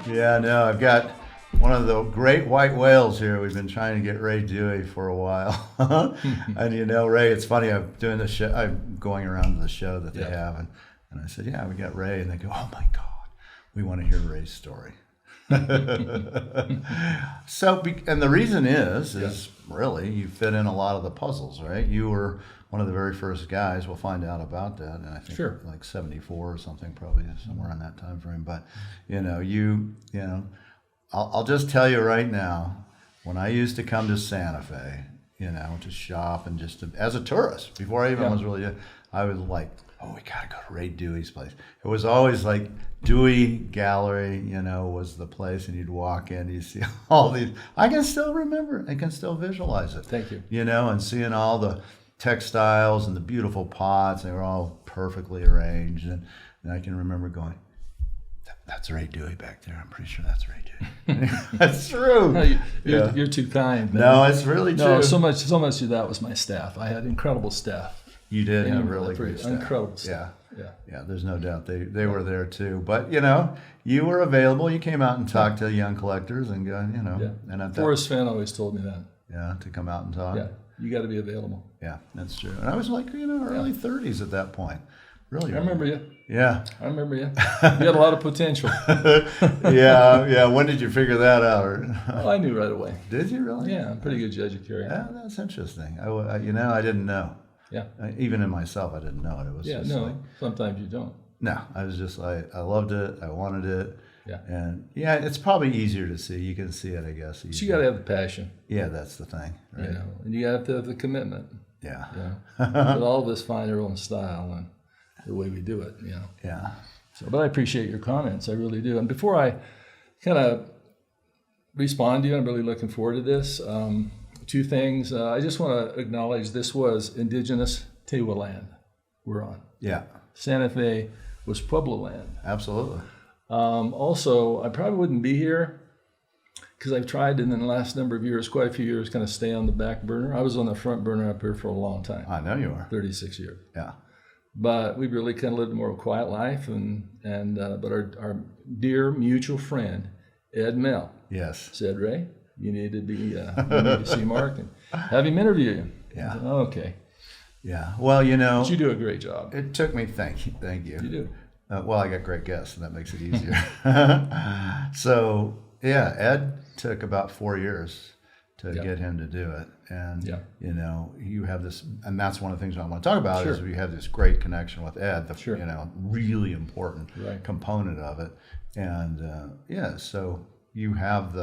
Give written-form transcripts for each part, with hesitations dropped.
Yeah, no, I've got one of the great white whales here. We've been trying to get Ray Dewey for a while. And Ray, it's funny, I'm doing the show, I'm going around to the show that they have, and I said, yeah, we got Ray, and they go, oh my God, we want to hear Ray's story. So, and the reason is really you fit in a lot of the puzzles, right? You were one of the very first guys. We'll find out about that, and I think like 74 or something, probably somewhere in that time frame. But I'll just tell you right now, when I used to come to Santa Fe, to shop and as a tourist, before I even was really, I was like, oh, we gotta go to Ray Dewey's place. It was always like Dewey Gallery, was the place, and you'd walk in, you see all these. I can still remember, I can still visualize it. Thank you. And seeing all the textiles and the beautiful pots, they were all perfectly arranged, and I can remember going, that's Ray Dewey back there. I'm pretty sure that's Ray Dewey. That's true. No, you're too kind, man. No, it's really true. No, so much of that was my staff. I had incredible staff. You did have really great staff. Incredible staff. Yeah. There's no doubt they were there too. But you were available. You came out and talked to young collectors, and And at Forrest Fenn always told me that. Yeah, to come out and talk. Yeah, you got to be available. Yeah, that's true. And I was like, early 30s at that point. Really. I remember you. Yeah. I remember you. You had a lot of potential. Yeah. When did you figure that out? Well, I knew right away. Did you really? Yeah, I'm a pretty good judge of character. Yeah, that's interesting. I didn't know. Yeah. Even in myself, I didn't know it. It was just like, sometimes you don't. No, I was just like, I loved it. I wanted it. Yeah. And it's probably easier to see. You can see it, I guess. But you got to have the passion. Yeah, that's the thing. Right? And you got to have the commitment. Yeah. But all of us find our own style and the way we do it. Yeah. So, but I appreciate your comments. I really do. And before I kind of respond to you, I'm really looking forward to this. Two things. I just want to acknowledge this was indigenous Tewa land we're on. Yeah. Santa Fe was Pueblo land. Absolutely. Also, I probably wouldn't be here because I've tried in the last number of years, quite a few years, kind of stay on the back burner. I was on the front burner up here for a long time. I know you are. 36 years. Yeah. But we really kind of lived a more quiet life, but our dear mutual friend, Ed Mell, said, Ray, you need to see Mark and have him interview you. Yeah. I said, oh, okay. Yeah. Well, But you do a great job. It took me. Thank you. You do. Well, I got great guests, and that makes it easier. So, Ed took about 4 years to get him to do it. And, you have this, and that's one of the things I want to talk about is we have this great connection with Ed, the really important component of it. And, so you have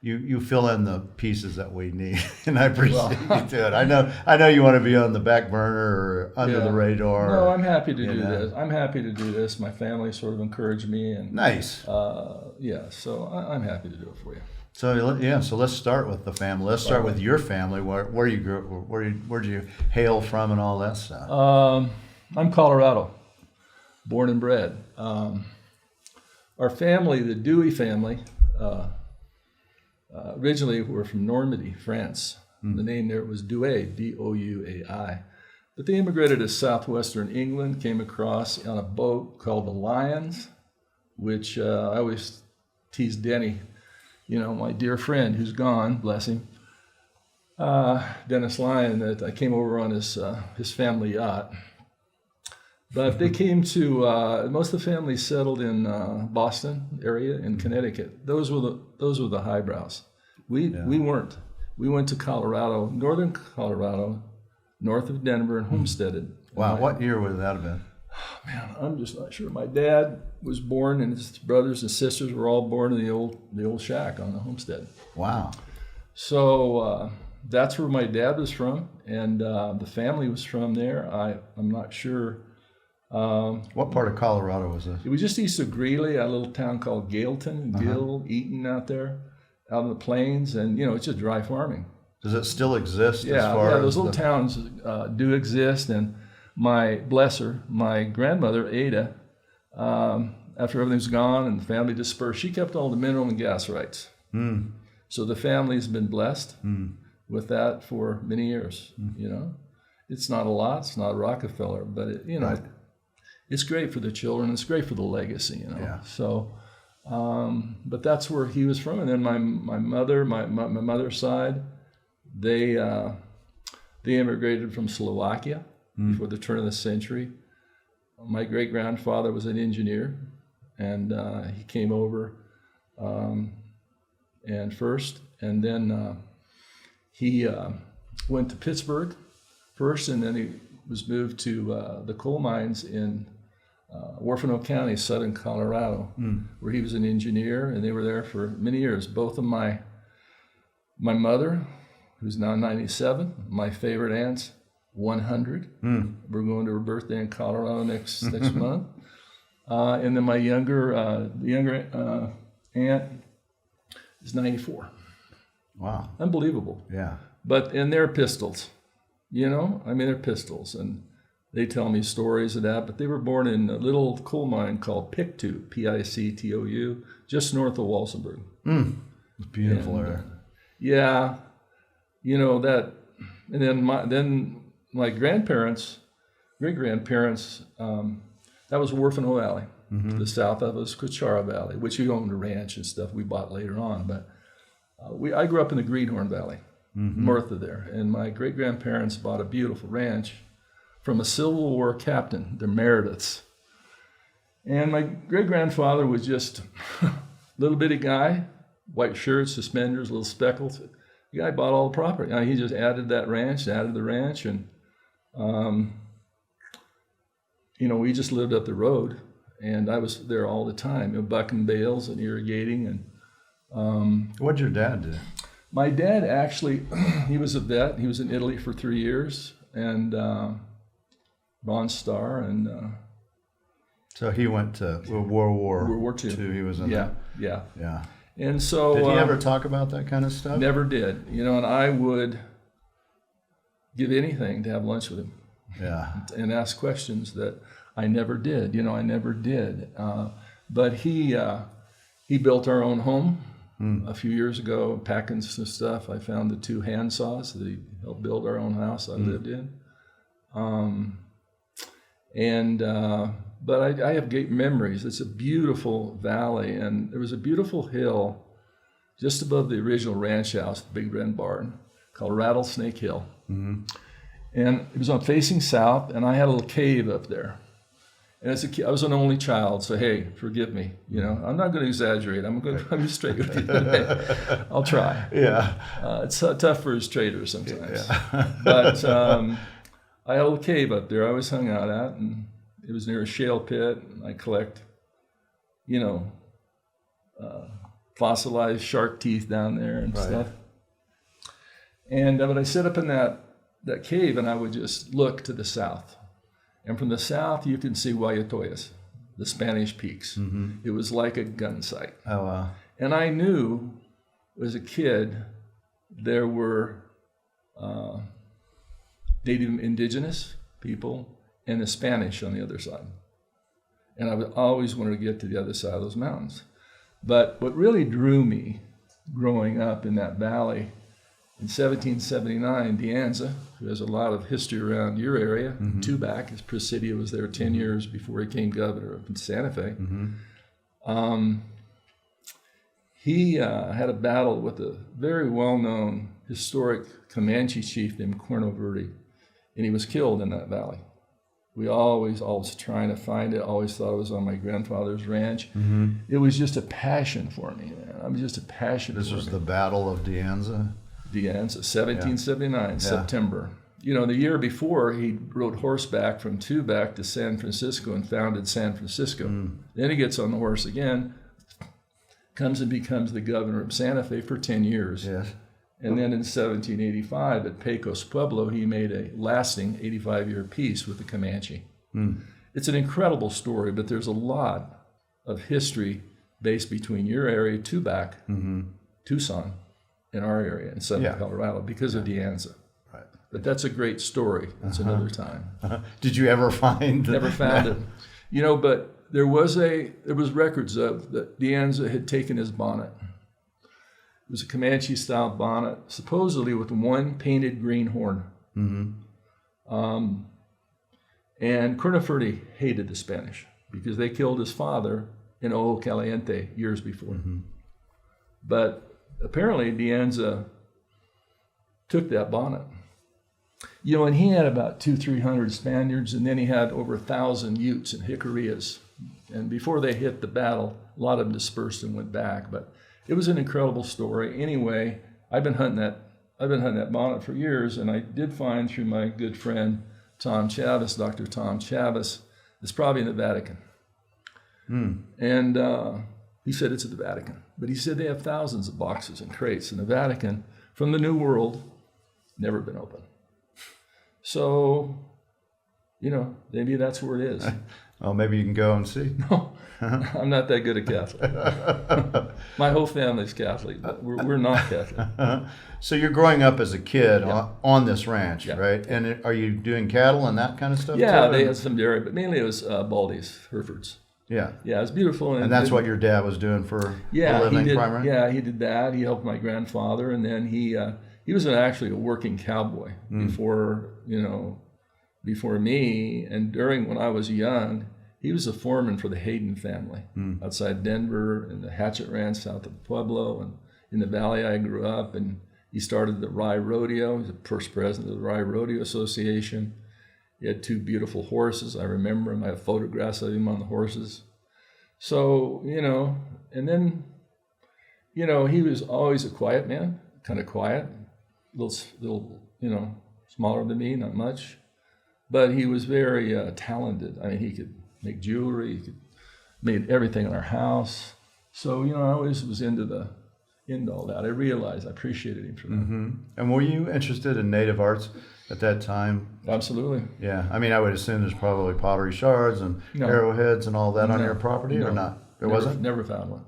you fill in the pieces that we need, and I appreciate you do it. I know you want to be on the back burner or under the radar. No, I'm happy to do this. I'm happy to do this. My family sort of encouraged me, and nice. So I'm happy to do it for you. So let's start with the family. Let's start with your family. Where you grew up, where'd you hail from, and all that stuff. I'm Colorado, born and bred. Our family, the Dewey family. Originally, we're from Normandy, France. The name there was Dewey, Douai. But they immigrated to southwestern England, came across on a boat called the Lions, which I always tease Denny, my dear friend who's gone, bless him, Dennis Lyon, that I came over on his family yacht. But they came to most of the family settled in Boston area in Connecticut. Those were the highbrows. We weren't. We went to Colorado, northern Colorado, north of Denver, and homesteaded. Wow, what year would that have been? Oh, man, I'm just not sure. My dad was born, and his brothers and sisters were all born in the old shack on the homestead. Wow. So that's where my dad was from, and the family was from there. I'm not sure. What part of Colorado was this? It was just east of Greeley, a little town called Gailton, Eaton out there, out in the plains, and it's just dry farming. Does it still exist? Yeah, those little towns do exist, and my grandmother Ada, after everything's gone and the family dispersed, she kept all the mineral and gas rights. So the family's been blessed with that for many years. It's not a lot, it's not Rockefeller, but it's great for the children. It's great for the legacy, Yeah. So But that's where he was from. And then my mother's side, they immigrated from Slovakia before the turn of the century. My great-grandfather was an engineer, and he came over and then he went to Pittsburgh first, and then he was moved to the coal mines in Orfano County, southern Colorado, where he was an engineer, and they were there for many years. Both of my mother, who's now 97, my favorite aunt's 100. We're going to her birthday in Colorado next month. And then my younger aunt is 94. Wow. Unbelievable. Yeah. And they're pistols, they're pistols. And they tell me stories of that, but they were born in a little coal mine called Pictou, Pictou, just north of Walsenburg. It's beautiful area. Yeah. That, and then my grandparents, great-grandparents, that was Orfano Valley. The south of us, Coachara Valley, which we owned a ranch and stuff we bought later on. But I grew up in the Greenhorn Valley, north of there. And my great-grandparents bought a beautiful ranch from a Civil War captain, the Merediths. And my great-grandfather was just a little bitty guy, white shirt, suspenders, little speckles. The guy bought all the property. He just added the ranch, and we just lived up the road, and I was there all the time, bucking bales and irrigating. And what'd your dad do? My dad actually, he was a vet. He was in Italy for 3 years, and Bronze Star, and so he went to World War II. He was in yeah. And so did he ever talk about that kind of stuff? Never did. And I would give anything to have lunch with him. Yeah. And ask questions that I never did. I never did. But he built our own home a few years ago, packing some stuff. I found the 2 hand saws that he helped build our own house I lived in. But I have great memories. It's a beautiful valley, and there was a beautiful hill just above the original ranch house, the Big Red Barn, called Rattlesnake Hill. And it was on facing south, and I had a little cave up there. And as a kid, I was an only child, so hey, forgive me. I'm not going to exaggerate. I'm going to be straight with you today. I'll try. Yeah. It's tough for his traders sometimes. Yeah. But I had a little cave up there I always hung out at, and it was near a shale pit. And I collect, fossilized shark teeth down there and stuff. And but I sit up in that cave, and I would just look to the south. And from the south, you can see Guayatoyas, the Spanish peaks. It was like a gun sight. Oh, wow. And I knew as a kid there were Native indigenous people and the Spanish on the other side. And I would always wanted to get to the other side of those mountains. But what really drew me growing up in that valley, in 1779, De Anza, who has a lot of history around your area, Tubac, his Presidio was there 10 years before he became governor of Santa Fe. He had a battle with a very well-known historic Comanche chief named Cuerno Verde, and he was killed in that valley. We always trying to find it, always thought it was on my grandfather's ranch. It was just a passion for me, man. I was just a passion for me. This was the Battle of De Anza? De Anza, 1779, September. The year before, he rode horseback from Tubac to San Francisco and founded San Francisco. Then he gets on the horse again, comes and becomes the governor of Santa Fe for 10 years. Yes. And then in 1785 at Pecos Pueblo, he made a lasting 85-year peace with the Comanche. It's an incredible story, but there's a lot of history based between your area, Tubac, Tucson, and our area in southern Colorado because of De Anza. Right. But that's a great story. That's another time. Did you ever find it? Never found it. But there was records of that De Anza had taken his bonnet. It was a Comanche-style bonnet, supposedly with one painted green horn. And Cuerno Verde hated the Spanish because they killed his father in Ojo Caliente years before. But apparently De Anza took that bonnet. You know, and he had about 200-300 Spaniards, and then he had over 1,000 Utes and Jicarillas. And before they hit the battle, a lot of them dispersed and went back. But it was an incredible story. Anyway, I've been hunting that bonnet for years, and I did find through my good friend Tom Chavis, Dr. Tom Chavis, it's probably in the Vatican. And he said it's at the Vatican. But he said they have thousands of boxes and crates in the Vatican from the New World, never been opened. So, you know, maybe that's where it is. Well, maybe you can go and see. No, I'm not that good at Catholic. My whole family's Catholic, but we're not Catholic. So you're growing up as a kid on this ranch, right? And are you doing cattle and that kind of stuff? Yeah, too? they had some dairy, but mainly it was Baldies, Herefords. Yeah. Yeah, it was beautiful. And that's what your dad was doing for a living, primarily? Yeah, he did that. He helped my grandfather, and then he was actually a working cowboy before me. And when I was young, he was a foreman for the Hayden family outside Denver and the Hatchet Ranch south of Pueblo. And in the valley I grew up, and he started the Rye Rodeo. He's the first president of the Rye Rodeo Association. He had 2 beautiful horses. I remember him. I have photographs of him on the horses. So, you know, and then, you know, he was always a quiet man, kind of quiet, little, you know, smaller than me, not much. But he was very talented. I mean, he could make jewelry. He made everything in our house. So, you know, I always was into all that. I appreciated him for that. And were you interested in native arts at that time? Absolutely. Yeah. I mean, I would assume there's probably pottery shards and arrowheads and all that on your property, or not? There wasn't? Never found one.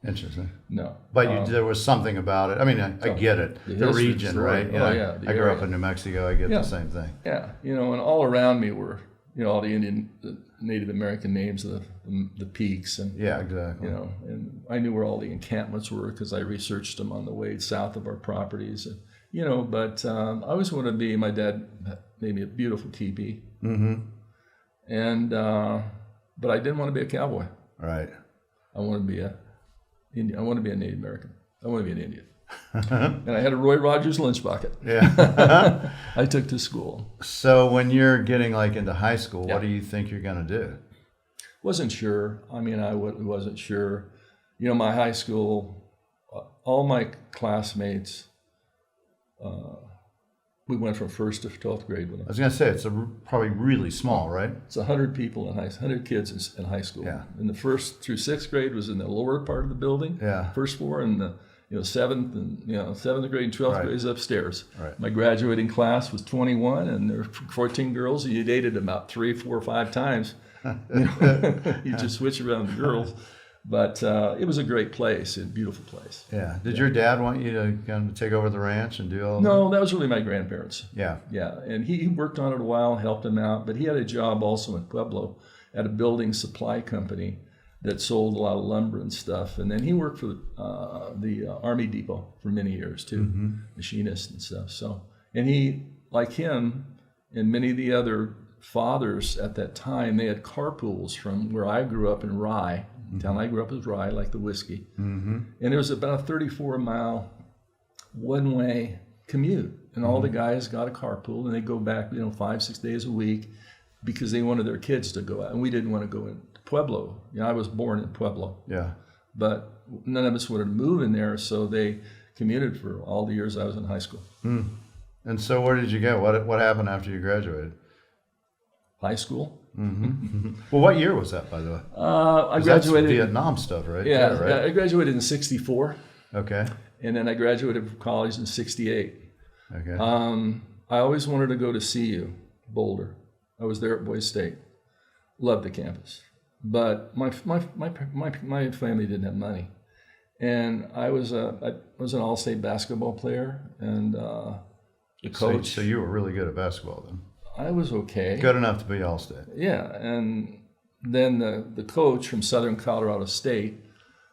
Interesting. No. But there was something about it. I mean, I get it. The region, right? Oh, yeah. I grew up in New Mexico. I get the same thing. Yeah. You know, and all around me were, you know, all the Native American names of the peaks. And, exactly. You know, and I knew where all the encampments were because I researched them on the way south of our properties. And, you know, but I always wanted to be, my dad made me a beautiful teepee. And, but I didn't want to be a cowboy. Right. I wanted to be a Native American. I want to be an Indian. And I had a Roy Rogers lunch bucket. Yeah. I took to school. So when you're getting like into high school, what do you think you're going to do? Wasn't sure. I mean, I wasn't sure. You know, my high school, all my classmates, we went from 1st to 12th grade with them. I was going to say, it's probably really small, right? It's 100 people in 100 kids in high school. Yeah. And the 1st through 6th grade was in the lower part of the building. Yeah. 1st floor, and the 7th and 7th grade and 12th grade is upstairs. Right. My graduating class was 21, and there were 14 girls. And you dated about 3, 4, 5 times. You just switch around the girls. But it was a great place, a beautiful place. Yeah. Did your dad want you to kind of take over the ranch and do all that? No, that was really my grandparents. Yeah. Yeah. And he worked on it a while, helped him out. But he had a job also in Pueblo at a building supply company that sold a lot of lumber and stuff. And then he worked for the Army Depot for many years too, machinist and stuff. So, and he, like him and many of the other fathers at that time, they had carpools from where I grew up in Rye. The town I grew up was Rye, like the whiskey. And it was about a 34-mile one-way commute. And all the guys got a carpool, and they go back, 5-6 days a week because they wanted their kids to go out. And we didn't want to go into Pueblo. I was born in Pueblo. Yeah. But none of us wanted to move in there, so they commuted for all the years I was in high school. And so where did you go? What happened after you graduated? High school. Well, what year was that, by the way? I graduated. That's Vietnam stuff, right? Yeah, right? I graduated in '64. Okay. And then I graduated from college in '68. Okay. I always wanted to go to CU, Boulder. I was there at Boise State. Loved the campus, but my family didn't have money, and I was an all-state basketball player, and the coach. So you were really good at basketball then. I was okay. Good enough to be all-state. Yeah, and then the coach from Southern Colorado State,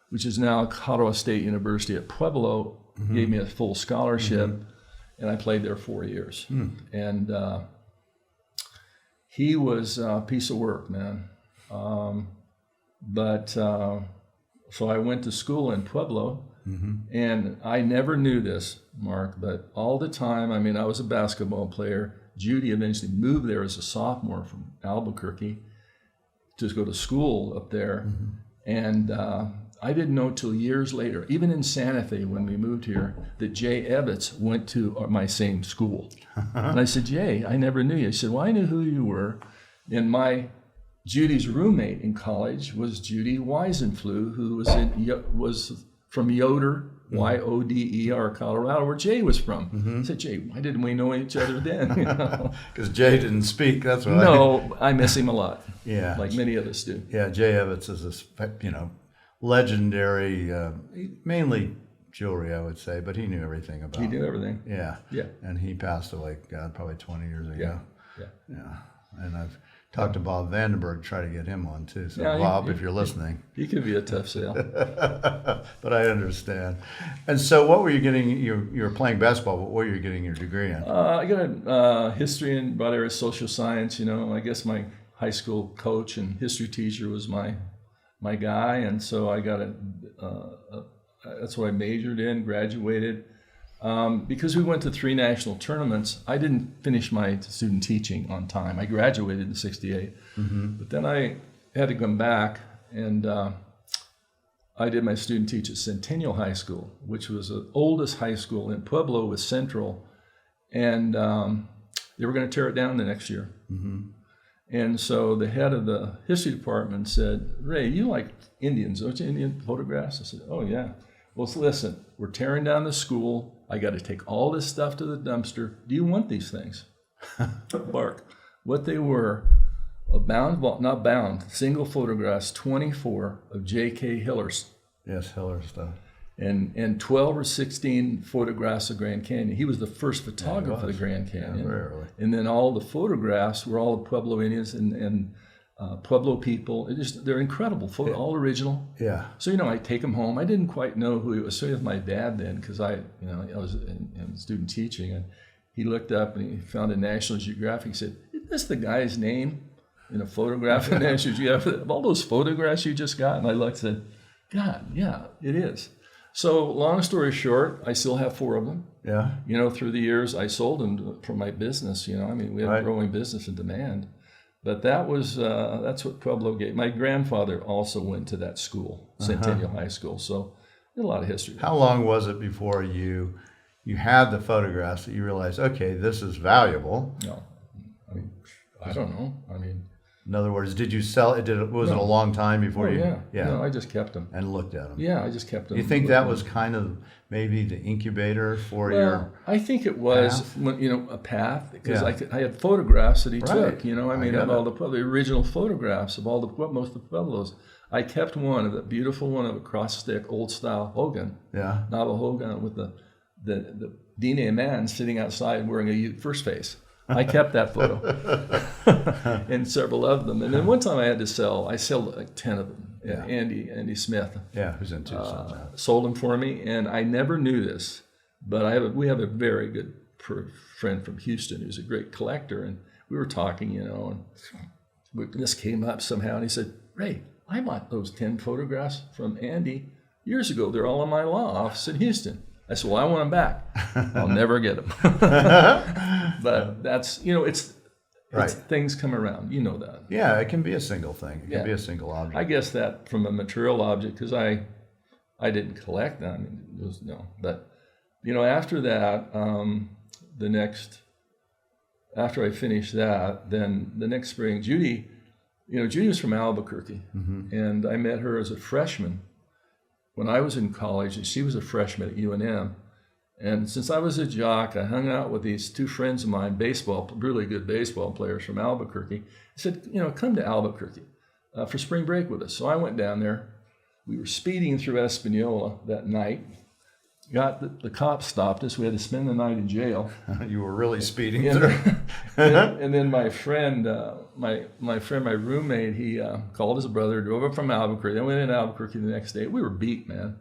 which is now Colorado State University at Pueblo, gave me a full scholarship, and I played there 4 years. And he was a piece of work, man. But so I went to school in Pueblo, and I never knew this, Mark, but all the time, I mean, I was a basketball player. Judy eventually moved there as a sophomore from Albuquerque to go to school up there. And I didn't know till years later, even in Santa Fe when we moved here, that Jay Evetts went to my same school. And I said, Jay, I never knew you. He said, well, I knew who you were. And Judy's roommate in college was Judy Weisenfluh, who was from Yoder, Yoder, Colorado, where Jay was from. I said, Jay, why didn't we know each other then? Because Jay didn't speak, that's why. No, I miss him a lot. Yeah. Like many of us do. Yeah, Jay Evetts is this, legendary, mainly jewelry, I would say, but he knew everything about it. He knew everything. Yeah. Yeah. And he passed away, God, probably 20 years ago. Yeah. And I've talked to Bob Vandenberg, try to get him on too. So Bob, if you're listeting. He could be a tough sale. But I understand. And so what were you getting, you were playing basketball, but what were you getting your degree in? I got a history and broad area social science, I guess my high school coach and history teacher was my guy. And so I got that's what I majored in, graduated. Because we went to 3 national tournaments, I didn't finish my student teaching on time. I graduated in '68, but then I had to come back, and I did my student teach at Centennial High School, which was the oldest high school in Pueblo with Central, and they were going to tear it down the next year. And so the head of the history department said, Ray, you like Indians, don't you, Indian photographs? I said, oh, yeah. Well, listen, we're tearing down the school. I got to take all this stuff to the dumpster. Do you want these things? Bark. What they were, single photographs, 24 of J.K. Hiller's. Yes, Hiller's stuff. And 12 or 16 photographs of Grand Canyon. He was the first photographer of the Grand Canyon. Yeah, very early. And then all the photographs were all the Pueblo Indians and Pueblo people. They're incredible, all original. Yeah. So I take them home. I didn't quite know who he was. So he was my dad then, because I was in student teaching, and he looked up and he found a National Geographic. He said, "Is this the guy's name in a photograph in National Geographic of all those photographs you just got?" And I looked and said, "God, yeah, it is." So long story short, I still have 4 of them. Yeah. Through the years, I sold them for my business. We have a growing business and demand. But that's what Pueblo gave. My grandfather also went to that school, Centennial High School. So a lot of history. How long was it before you had the photographs that you realized, okay, this is valuable? No, I don't know. In other words, did you sell it? Was it a long time before you? Yeah. No, I just kept them and looked at them. Yeah, I just kept them. You think that was kind of maybe the incubator for your? I think it was a path, because I had photographs that he took. Of all the original photographs of most of the Pueblos. I kept one of the beautiful one of a cross stick old style hogan. Yeah. Navajo hogan with the Dine man sitting outside wearing a first face. I kept that photo and several of them. And then one time I sold like 10 of them. Yeah. Andy Smith. Yeah, who's in Tucson. Sold them for me, and I never knew this, but we have a very good friend from Houston who's a great collector, and we were talking, and this came up somehow, and he said, Ray, I bought those 10 photographs from Andy years ago. They're all in my law office in Houston. I said, well, I want them back. I'll never get them. But that's, it's things come around. You know that. Yeah, it can be a single thing. It can be a single object. I guess that from a material object, because I didn't collect them. But, after that, after I finished that, then the next spring, Judy was from Albuquerque. And I met her as a freshman when I was in college, and she was a freshman at UNM. And since I was a jock, I hung out with these 2 friends of mine, really good baseball players from Albuquerque. I said, come to Albuquerque for spring break with us. So I went down there. We were speeding through Espanola that night. The cops stopped us. We had to spend the night in jail. You were really speeding through. And then my friend, my roommate, he called his brother, drove up from Albuquerque. Then we went into Albuquerque the next day. We were beat, man.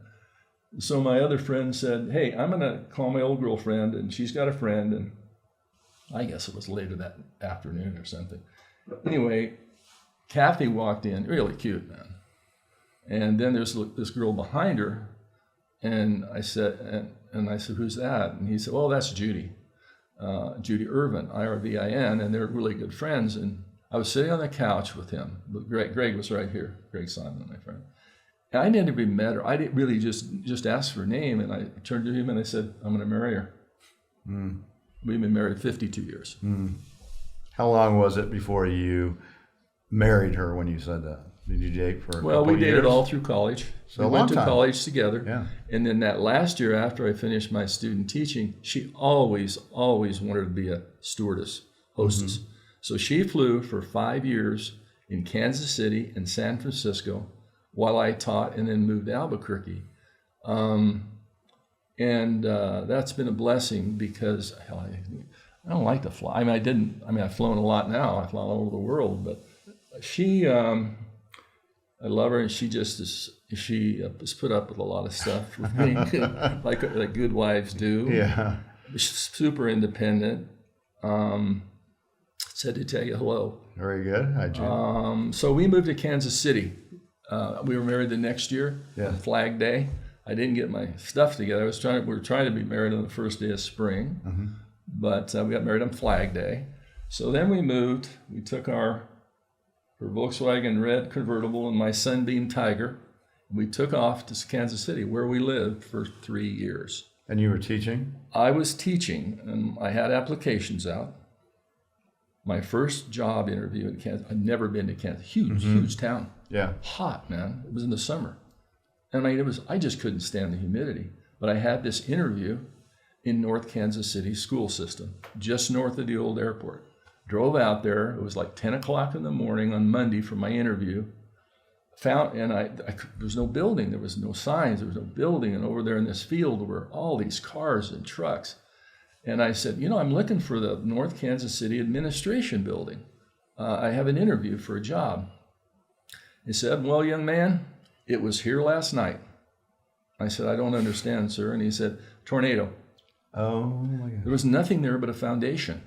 So my other friend said, hey, I'm going to call my old girlfriend, and she's got a friend. And I guess it was later that afternoon or something. Anyway, Kathy walked in, really cute, man. And then there's this girl behind her, and I said, who's that? And he said, well, that's Judy Irvin, Irvin, and they're really good friends. And I was sitting on the couch with him. Greg was right here, Greg Simon, my friend. And I didn't even met her. I didn't really just ask her name, and I turned to him and I said, I'm going to marry her. Mm. We've been married 52 years. Mm. How long was it before you married her when you said that? Did you date for a couple we dated years? all through college. So we went to college together. Yeah. And then that last year after I finished my student teaching, she always wanted to be a stewardess, hostess. Mm-hmm. So she flew for 5 years in Kansas City and San Francisco while I taught, and then moved to Albuquerque. That's been a blessing because hell, I don't like to fly. I've flown a lot now. I've flown all over the world, but she, I love her, and she has put up with a lot of stuff with me, like good wives do. Yeah. She's super independent. Said to tell you hello. Very good. Hi, Jim. So we moved to Kansas City. We were married the next year on Flag Day. I didn't get my stuff together. We were trying to be married on the first day of spring, but we got married on Flag Day. So then we moved. We took her Volkswagen red convertible and my Sunbeam Tiger. We took off to Kansas City, where we lived for 3 years. And you were teaching? I was teaching, and I had applications out. My first job interview in Kansas, I'd never been to Kansas. Huge town. Yeah. Hot, man. It was in the summer. And I just couldn't stand the humidity. But I had this interview in North Kansas City school system, just north of the old airport. Drove out there. It was like 10 o'clock in the morning on Monday for my interview. There was no building. There was no signs. There was no building. And over there in this field were all these cars and trucks. And I said, I'm looking for the North Kansas City Administration Building. I have an interview for a job. He said, well, young man, it was here last night. I said, I don't understand, sir. And he said, tornado. Oh, my God. There was nothing there but a foundation.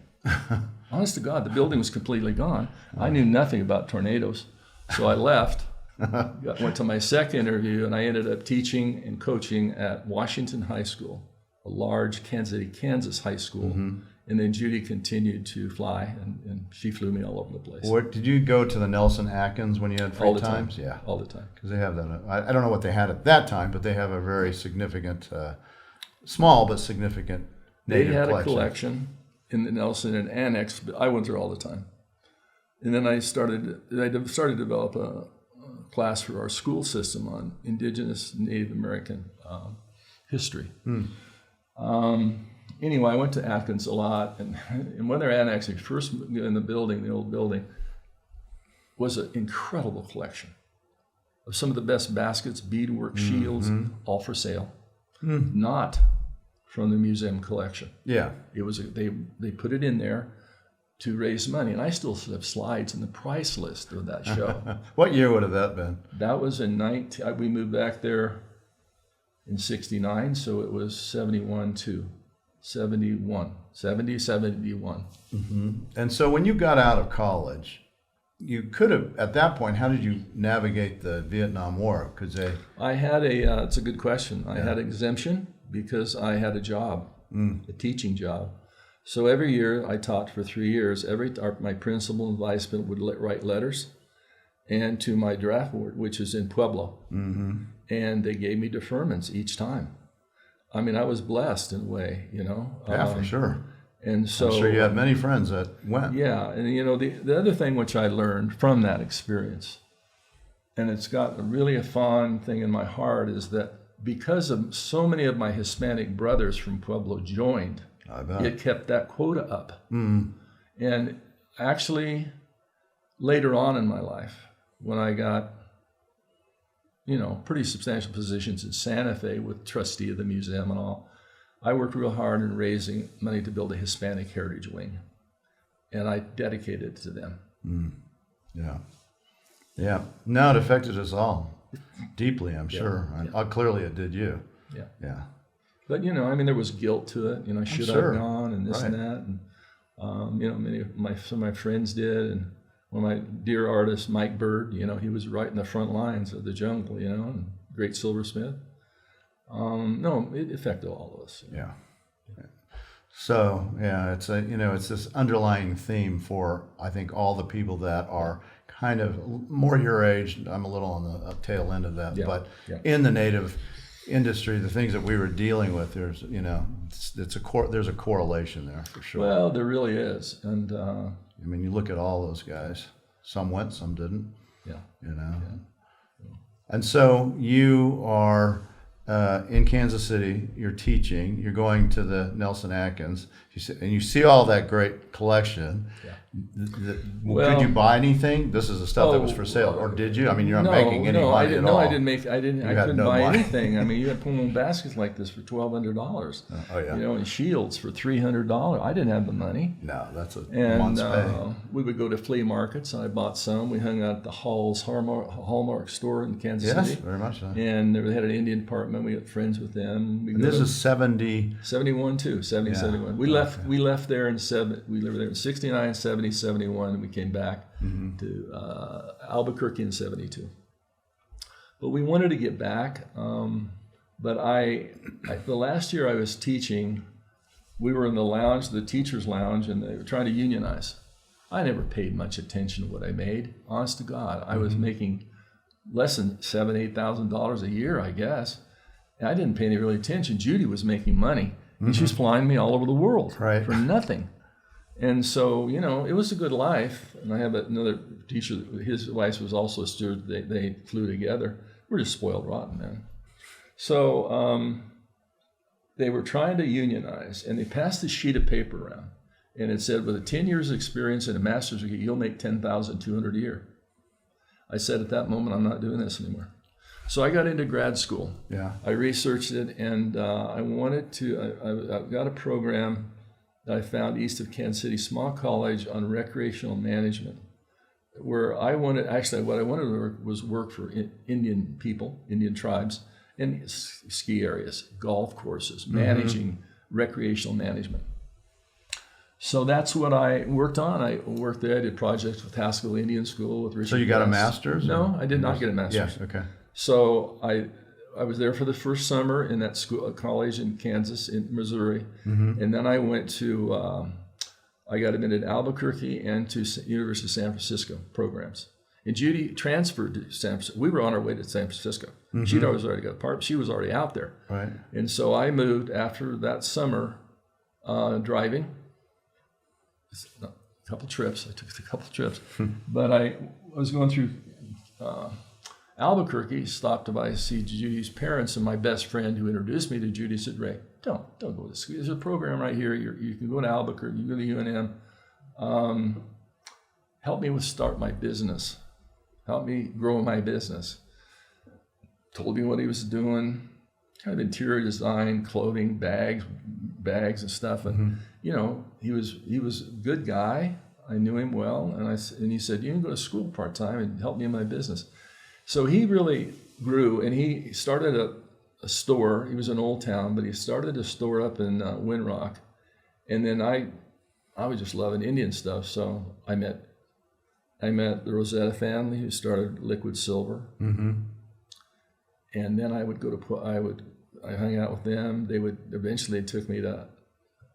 Honest to God, the building was completely gone. I knew nothing about tornadoes. So I left, went to my second interview, and I ended up teaching and coaching at Washington High School, a large Kansas City, Kansas high school. Mm-hmm. And then Judy continued to fly, and she flew me all over the place. What did you go to the Nelson Atkins when you had free times? Yeah, all the time. Because they have that. I don't know what they had at that time, but they have a very significant, small but significant native collection. They had a collection in the Nelson and Annex, but I went there all the time. And then I started to develop a class for our school system on Indigenous Native American history. Anyway, I went to Atkins a lot, and when they're annexing, first in the building, the old building, was an incredible collection of some of the best baskets, beadwork, shields, all for sale. Not from the museum collection. Yeah, it was they put it in there to raise money, and I still have slides in the price list of that show. What year would have that been? That was in we moved back there in '69, so it was 71 to 71. Mm-hmm. And so when you got out of college, you could have, at that point, how did you navigate the Vietnam War? I had it's a good question. I had exemption because I had a job, a teaching job. So every year I taught for 3 years. My principal and vice principal would write letters, and to my draft board, which is in Pueblo, and they gave me deferments each time. I mean, I was blessed in a way, Yeah, for sure. And so I'm sure you had many friends that went. Yeah, and the other thing which I learned from that experience, and it's got really a fond thing in my heart, is that because of so many of my Hispanic brothers from Pueblo joined, it kept that quota up. And actually, later on in my life, when I got pretty substantial positions in Santa Fe with trustee of the museum and all, I worked real hard in raising money to build a Hispanic heritage wing, and I dedicated it to them. Yeah. No, it affected us all deeply, I'm sure. Clearly it did you. Yeah. But, there was guilt to it. Should I have gone and this and that. And, some of my friends did. And one of my dear artists, Mike Bird, he was right in the front lines of the jungle, and great silversmith. No, it affected all of us. Yeah. So yeah, it's this underlying theme for, I think, all the people that are kind of more your age. I'm a little on the tail end of that, but in the native industry, the things that we were dealing with, there's there's a correlation there for sure. Well, there really is, and I mean, you look at all those guys. Some went, some didn't. Yeah. Yeah. And so you are in Kansas City. You're teaching. You're going to the Nelson Atkins. And you see all that great collection. Yeah. Could you buy anything? This is the stuff that was for sale, or did you? I mean, you're not making any money at all. No, I didn't make. I couldn't buy anything. I mean, you had pull-on baskets like this for $1,200. Oh yeah. And shields for $300. I didn't have the money. No, that's a month's pay. We would go to flea markets. I bought some. We hung out at the Hall's Hallmark store in Kansas City. Yes, very much so. And they had an Indian department. We got friends with them. And this is 71 too. 71. We left there in we lived there in 69, 70, 71, and we came back to Albuquerque in 72. But we wanted to get back. But the last year I was teaching, we were in the lounge, the teacher's lounge, and they were trying to unionize. I never paid much attention to what I made. Honest to God, I was making less than $7,000-8,000 a year, I guess. And I didn't pay any real attention. Judy was making money, and she was flying me all over the world for nothing. And so, it was a good life. And I have another teacher, his wife was also a steward. They flew together. We're just spoiled rotten, man. So they were trying to unionize, and they passed this sheet of paper around. And it said, with a 10 years experience and a master's degree, you'll make $10,200 a year. I said at that moment, I'm not doing this anymore. So I got into grad school. Yeah. I researched it, and I wanted to, I got a program that I found east of Kansas City, small college on recreational management, where what I wanted to was work for Indian people, Indian tribes, in ski areas, golf courses, managing recreational management. So that's what I worked on. I did projects with Haskell Indian School with Richard. So you got a master's? No, I did not get a master's. Yeah, okay. So I was there for the first summer in that school, college in Kansas, in Missouri. And then I went to, I got admitted to Albuquerque and to University of San Francisco programs. And Judy transferred to San Francisco. We were on our way to San Francisco. She'd already got part. She was already out there. Right. And so I moved after that summer driving. A couple trips. I took a couple trips. But I was going through Albuquerque, stopped by to see Judy's parents, and my best friend who introduced me to Judy said, Ray, don't go to school. There's a program right here. You can go to Albuquerque, you can go to UNM. Help me start my business. Help me grow my business. Told me what he was doing, kind of interior design, clothing, bags and stuff. And, he was a good guy. I knew him well. And he said, you can go to school part-time and help me in my business. So he really grew, and he started a store. He was in Old Town, but he started a store up in Windrock. And then I was just loving Indian stuff. So I met the Rosetta family, who started Liquid Silver. And then I hung out with them. They took me to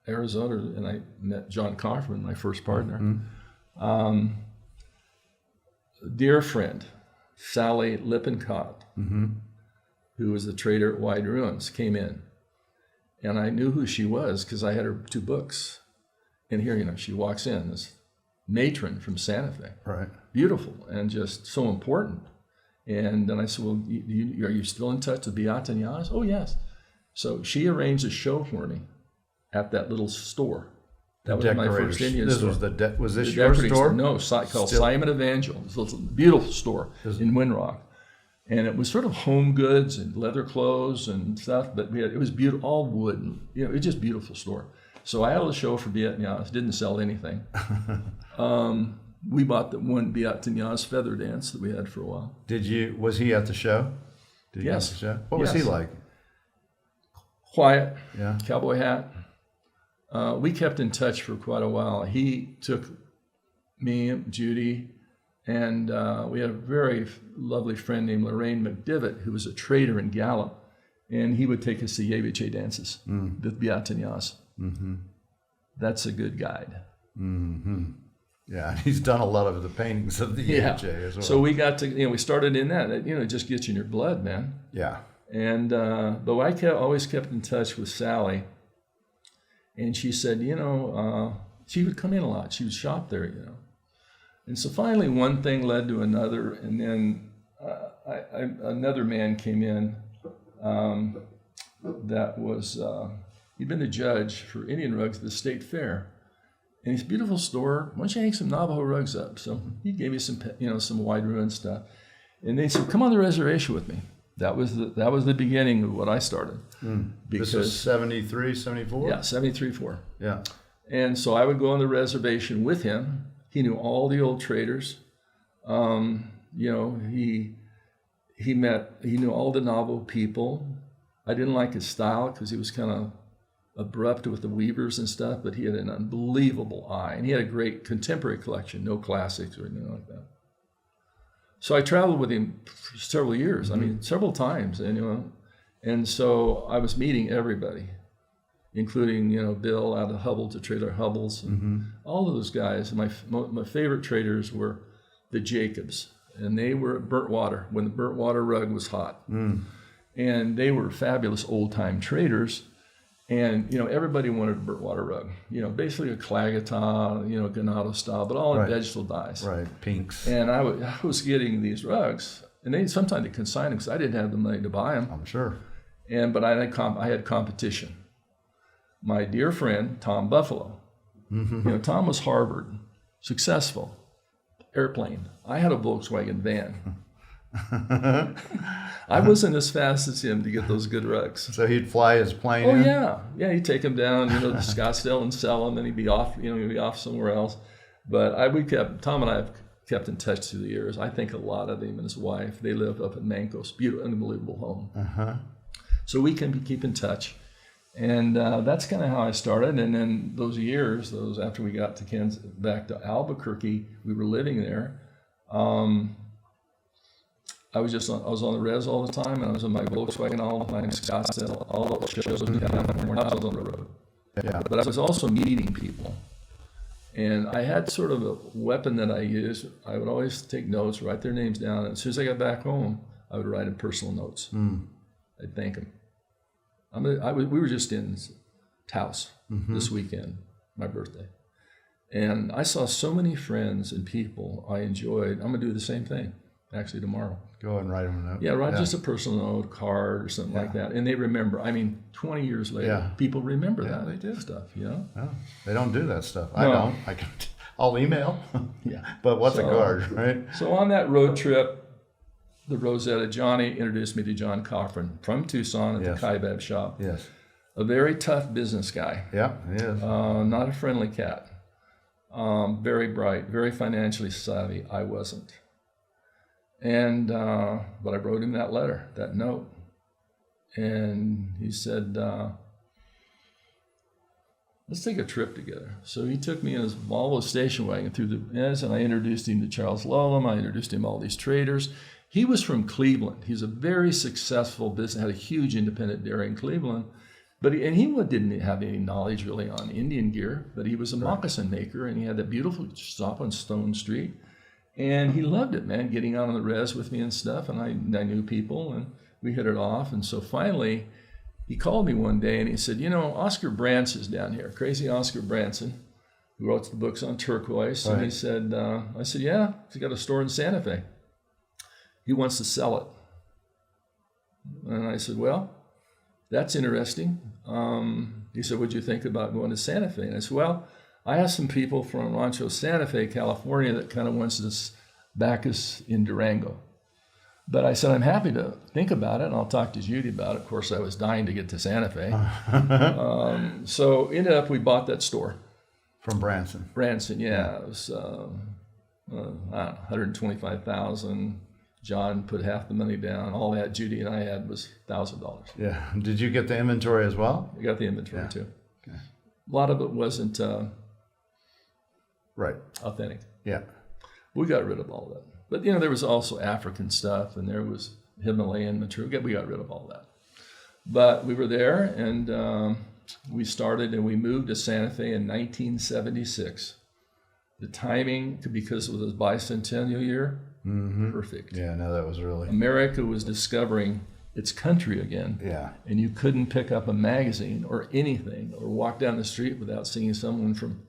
Arizona, and I met John Kaufman, my first partner. Dear friend, Sally Lippincott, who was the trader at Wide Ruins, came in. And I knew who she was because I had her 2 books. And here, she walks in, this matron from Santa Fe. Right. Beautiful and just so important. And then I said, well, are you still in touch with Beata Ñaz? Oh, yes. So she arranged a show for me at that little store. That was my first Indian store. Was this your store? No, called Simon Evangel. It's a little beautiful store in Windrock. And it was sort of home goods and leather clothes and stuff, but it was beautiful, all wood. And, it was just a beautiful store. So I had a show for Beata Ñaz. Didn't sell anything. We bought the one Beata Ñaz feather dance that we had for a while. Was he at the show? Yes. What was he like? Quiet. Yeah. Cowboy hat. We kept in touch for quite a while. He took me, Judy, And we had a very lovely friend named Lorraine McDivitt, who was a trader in Gallup. And he would take us to Yeviche dances with Beatanyas. That's a good guide. Yeah, he's done a lot of the paintings of the Yeviche as well. So we got to, we started in that. It just gets you in your blood, man. Yeah. And but I always kept in touch with Sally. And she said, she would come in a lot. She would shop there, And so finally one thing led to another. And then another man came in that was, he'd been the judge for Indian rugs at the state fair. And his beautiful store, why don't you hang some Navajo rugs up? So he gave me some, some wide ruin stuff. And they said, come on the reservation with me. That was the beginning of what I started. This was 73, 74? Yeah, 73, 4. Yeah. And so I would go on the reservation with him. He knew all the old traders. He knew all the Navajo people. I didn't like his style because he was kind of abrupt with the weavers and stuff, but he had an unbelievable eye. And he had a great contemporary collection, no classics or anything like that. So I traveled with him for several years. Several times, and so I was meeting everybody, including Bill out of Hubble to Trader Hubbles, and all of those guys. My favorite traders were the Jacobs, and they were at Burntwater when the Burntwater rug was hot, and they were fabulous old time traders. And everybody wanted a Burntwater rug, basically a Clagata, Ganado style, but all in vegetable dyes, right, pinks. And I was getting these rugs, and sometimes they consigned them because I didn't have the money to buy them. I'm sure. But I had competition. My dear friend Tom Buffalo, Tom was Harvard, successful, airplane. I had a Volkswagen van. I wasn't as fast as him to get those good rugs. So he'd fly his plane in? Yeah, he'd take them down, to Scottsdale and sell them, and he'd be off, somewhere else. But Tom and I have kept in touch through the years. I think a lot of him and his wife, they live up in Mancos, beautiful, unbelievable home. So we can keep in touch. And that's kind of how I started. And then those years, after we got to Kansas, back to Albuquerque, we were living there. I was on the res all the time, and I was in my Volkswagen all the time in Scottsdale, all the shows in California. I was on the road. Yeah. But I was also meeting people. And I had sort of a weapon that I used. I would always take notes, write their names down, and as soon as I got back home, I would write in personal notes. I'd thank them. We were just in Taos this weekend, my birthday. And I saw so many friends and people I enjoyed. I'm going to do the same thing, actually, tomorrow. Go and write them a note. Yeah, write just a personal note, card, or something like that. And they remember. 20 years later, people remember that. They do. Stuff, No, they don't do that stuff. No. I don't. I'll email. But what's a card, right? So on that road trip, the Rosetta, Johnny introduced me to John Cochran from Tucson at the Kaibab shop. Yes. A very tough business guy. Yeah, he is. Not a friendly cat. Very bright, very financially savvy. I wasn't. And but I wrote him that letter, that note, and he said, let's take a trip together. So he took me in his Volvo station wagon through the Eds, and I introduced him to Charles Lowlam. I introduced him to all these traders. He was from Cleveland. He's a very successful business, had a huge independent dairy in Cleveland. But he didn't have any knowledge really on Indian gear, but he was a moccasin maker, and he had that beautiful shop on Stone Street. And he loved it, man, getting out on the res with me and stuff. And I knew people, and we hit it off. And so finally, he called me one day, and he said, Oscar Branson's down here, crazy Oscar Branson, who wrote the books on turquoise. Right. And he said, I said, yeah, he's got a store in Santa Fe. He wants to sell it. And I said, well, that's interesting. He said, what'd you think about going to Santa Fe? And I said, well, I have some people from Rancho Santa Fe, California, that kind of wants to back us in Durango. But I said, I'm happy to think about it, and I'll talk to Judy about it. Of course, I was dying to get to Santa Fe. So ended up, we bought that store. From Branson. Branson, yeah. It was $125,000. John put half the money down. All that Judy and I had was $1,000. Yeah. Did you get the inventory as well? I got the inventory too. Okay. A lot of it wasn't authentic. Yeah. We got rid of all that. But, there was also African stuff, and there was Himalayan material. We got rid of all that. But we were there, and we started, and we moved to Santa Fe in 1976. The timing, because it was the bicentennial year, perfect. Yeah, no, that was really... America was discovering its country again. Yeah. And you couldn't pick up a magazine or anything or walk down the street without seeing someone from,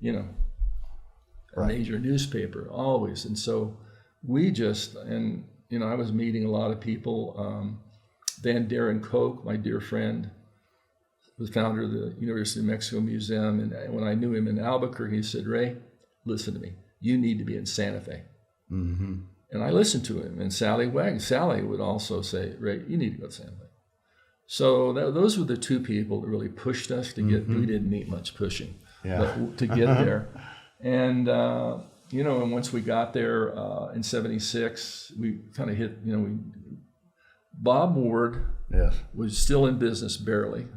a major newspaper, always. And so we just, I was meeting a lot of people. Van Darren Koch, my dear friend, was founder of the University of Mexico Museum. And when I knew him in Albuquerque, he said, Ray, listen to me. You need to be in Santa Fe. Mm-hmm. And I listened to him. And Sally would also say, Ray, you need to go to Santa Fe. So those were the two people that really pushed us to get, we didn't need much pushing, but to get there. And, and once we got there in 76, we kind of hit, Bob Ward was still in business barely.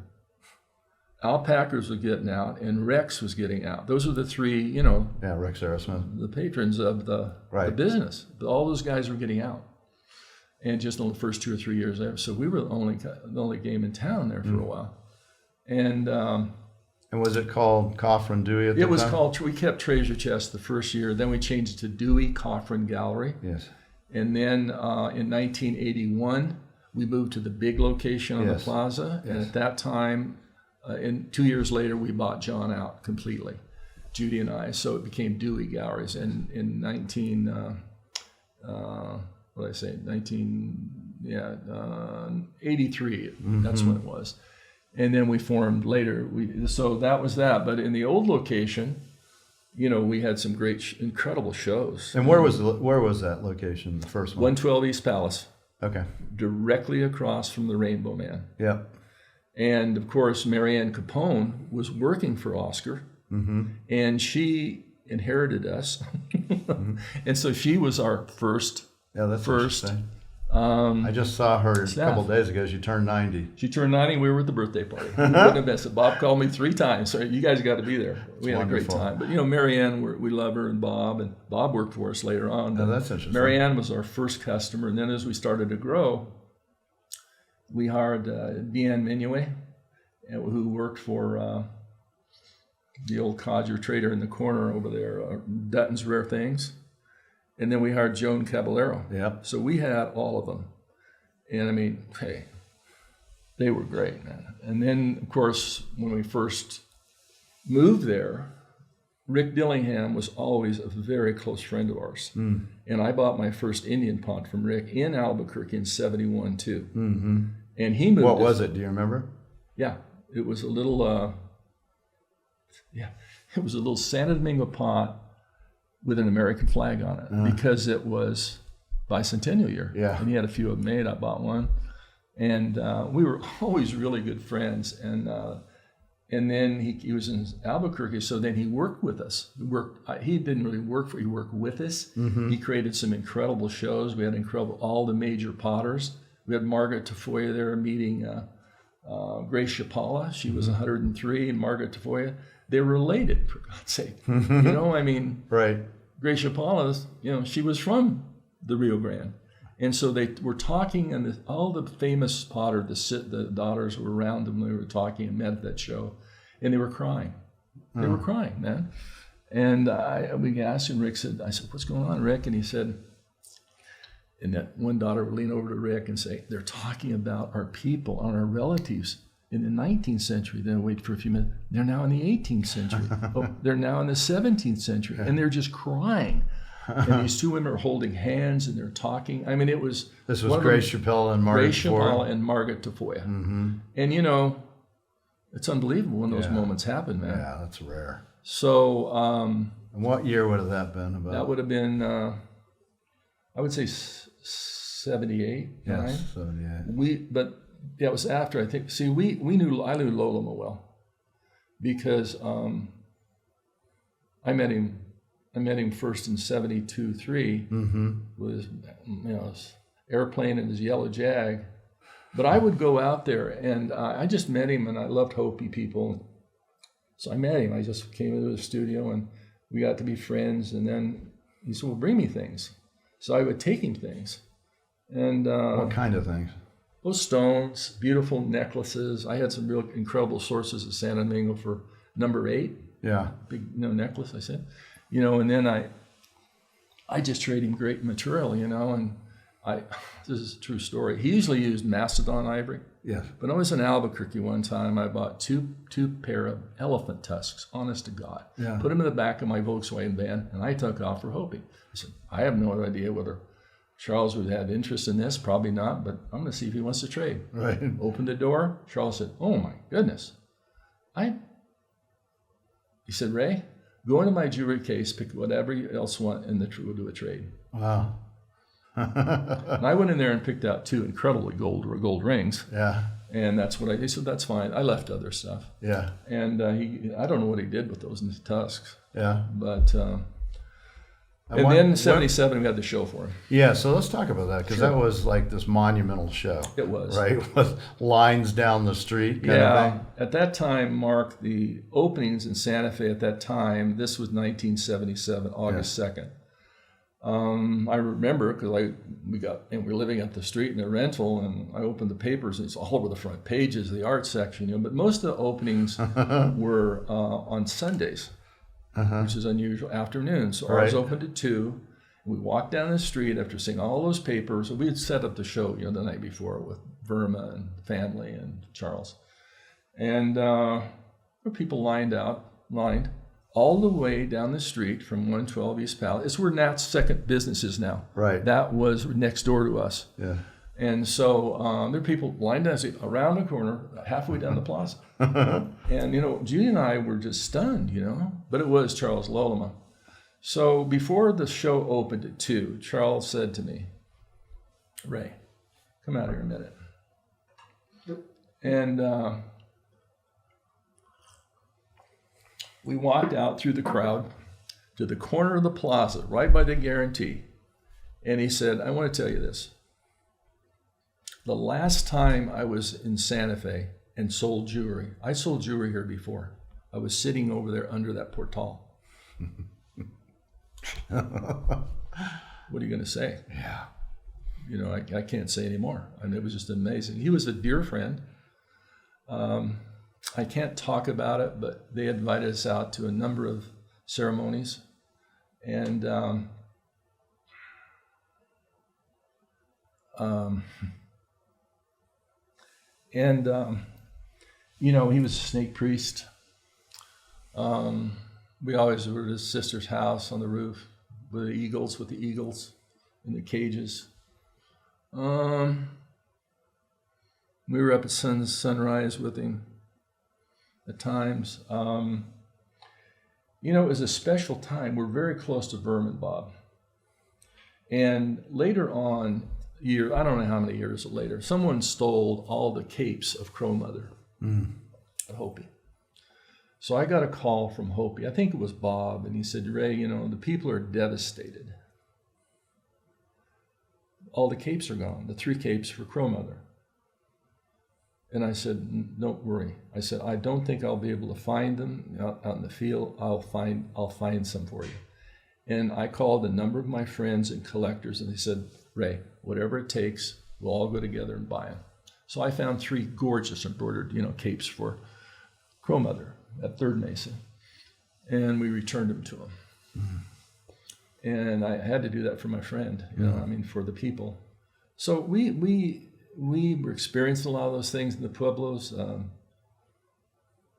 Al Packers was getting out, and Rex was getting out. Those were the three, Rex Aerosmith, the patrons of the business. All those guys were getting out, and just in the first 2 or 3 years there. So we were the only game in town there for a while. And was it called Coffrin Dewey at the time? It was called. We kept Treasure Chest the first year. Then we changed it to Dewey Coffrin Gallery. Yes. And then in 1981, we moved to the big location on the plaza. Yes. And at that time. And 2 years later, we bought John out completely, Judy and I. So it became Dewey Galleries. And in 83, that's when it was. And then we formed later. So that was that. But in the old location, we had some great, incredible shows. And where was that location, the first one? 112 East Palace. Okay. Directly across from the Rainbow Man. Yeah. And of course, Marianne Capone was working for Oscar, and she inherited us, and so she was our first. Yeah, that's interesting. I just saw her a couple of days ago. She turned 90. She turned 90. We were at the birthday party. We wouldn't have missed it. Bob called me 3 times. So you guys got to be there. We had a great time. But Marianne, we love her, and Bob worked for us later on. Oh, that's interesting. Marianne was our first customer, and then as we started to grow. We hired Deanne Minuet, who worked for the old codger trader in the corner over there, Dutton's Rare Things. And then we hired Joan Caballero. Yep. So we had all of them. And they were great, man. And then, of course, when we first moved there, Rick Dillingham was always a very close friend of ours. Mm. And I bought my first Indian pot from Rick in Albuquerque in 71 too. Mm-hmm. And he moved. What was it? Do you remember? Yeah, it was a little. It was a little Santo Domingo pot with an American flag on it because it was bicentennial year. Yeah. And he had a few of them made. I bought one, and we were always really good friends. And then he was in Albuquerque, so then he worked with us. He didn't really work he worked with us. Mm-hmm. He created some incredible shows. We had all the major potters. We had Margaret Tafoya there meeting Grace Chapala. She was 103, and Margaret Tafoya. They were related, for God's sake. Right. Grace Chapala, she was from the Rio Grande. And so they were talking, and all the famous potters, the daughters were around them. They were talking and met at that show, and they were crying. They were crying, man. And we asked, and Rick said, I said, what's going on, Rick? And he said, and that one daughter would lean over to Rick and say, they're talking about our people, our relatives in the 19th century. Then wait for a few minutes. They're now in the 18th century. They're now in the 17th century. And they're just crying. And these two women are holding hands and they're talking. This was Grace Chapala and Margaret Tafoya. Grace Chapala and Margaret Tafoya. Mm-hmm. And it's unbelievable when those moments happen, man. Yeah, that's rare. So, and what year would have that been about? That would have been, I would say 78. Yes, right? 78. It was after, I think. See, I knew Lola well because I met him first in 72-3 with his airplane and his yellow Jag. But I would go out there, and I just met him, and I loved Hopi people. So I met him. I just came into the studio, and we got to be friends. And then he said, well, bring me things. So I would take him things. And what kind of things? Those stones, beautiful necklaces. I had some real incredible sources at San Domingo for number 8. Yeah. Big necklace, I said. And then I just trade him great material, and this is a true story. He usually used Macedon ivory. Yes. But I was in Albuquerque one time. I bought two pair of elephant tusks, honest to God. Yeah. Put them in the back of my Volkswagen van, and I took off for Hopi. I said, I have no idea whether Charles would have interest in this. Probably not, but I'm going to see if he wants to trade. Right. Opened the door. Charles said, oh, my goodness. He said, Ray, go into my jewelry case, pick whatever you else want, and we'll do a trade. Wow. And I went in there and picked out 2 incredibly gold rings. Yeah. And that's what he said, that's fine. I left other stuff. Yeah. And I don't know what he did with those tusks. Yeah. But, and then in 77, we had the show for him. Yeah, so let's talk about that, because that was like this monumental show. It was. Right? With lines down the street kind of thing. At that time, Mark, the openings in Santa Fe at that time, this was 1977, August 2nd. I remember because we were living up the street in a rental, and I opened the papers, and it's all over the front pages of the art section. But most of the openings were on Sundays, which is unusual, afternoons. So ours opened at 2. And we walked down the street after seeing all those papers. We had set up the show, the night before with Verma and family and Charles, and there were people lined all the way down the street from 112 East Palace. It's where Nat's second business is now. Right. That was next door to us. Yeah. And so there were people lined down around the corner, halfway down the plaza. And, Judy and I were just stunned, But it was Charles Lolema. So before the show opened at 2, Charles said to me, Ray, come out here a minute. And we walked out through the crowd to the corner of the plaza, right by the guarantee. And he said, I want to tell you this. The last time I was in Santa Fe and sold jewelry, I sold jewelry here before. I was sitting over there under that portal. What are you going to say? Yeah. I can't say anymore. It was just amazing. He was a dear friend. I can't talk about it, but they invited us out to a number of ceremonies. And he was a snake priest. We always were at his sister's house on the roof with the eagles in the cages. We were up at sunrise with him at times. It was a special time. We're very close to Vermin Bob. And later on, I don't know how many years later, someone stole all the capes of Crow Mother at Hopi. So I got a call from Hopi. I think it was Bob, and he said, Ray, the people are devastated. All the capes are gone, the 3 capes for Crow Mother. And I said, don't worry. I said, I don't think I'll be able to find them out in the field. I'll find some for you. And I called a number of my friends and collectors, and they said, Ray, whatever it takes, we'll all go together and buy them. So I found 3 gorgeous embroidered, capes for Crow Mother at Third Mesa, and we returned them to him. Mm-hmm. And I had to do that for my friend, for the people. So we were experiencing a lot of those things in the Pueblos.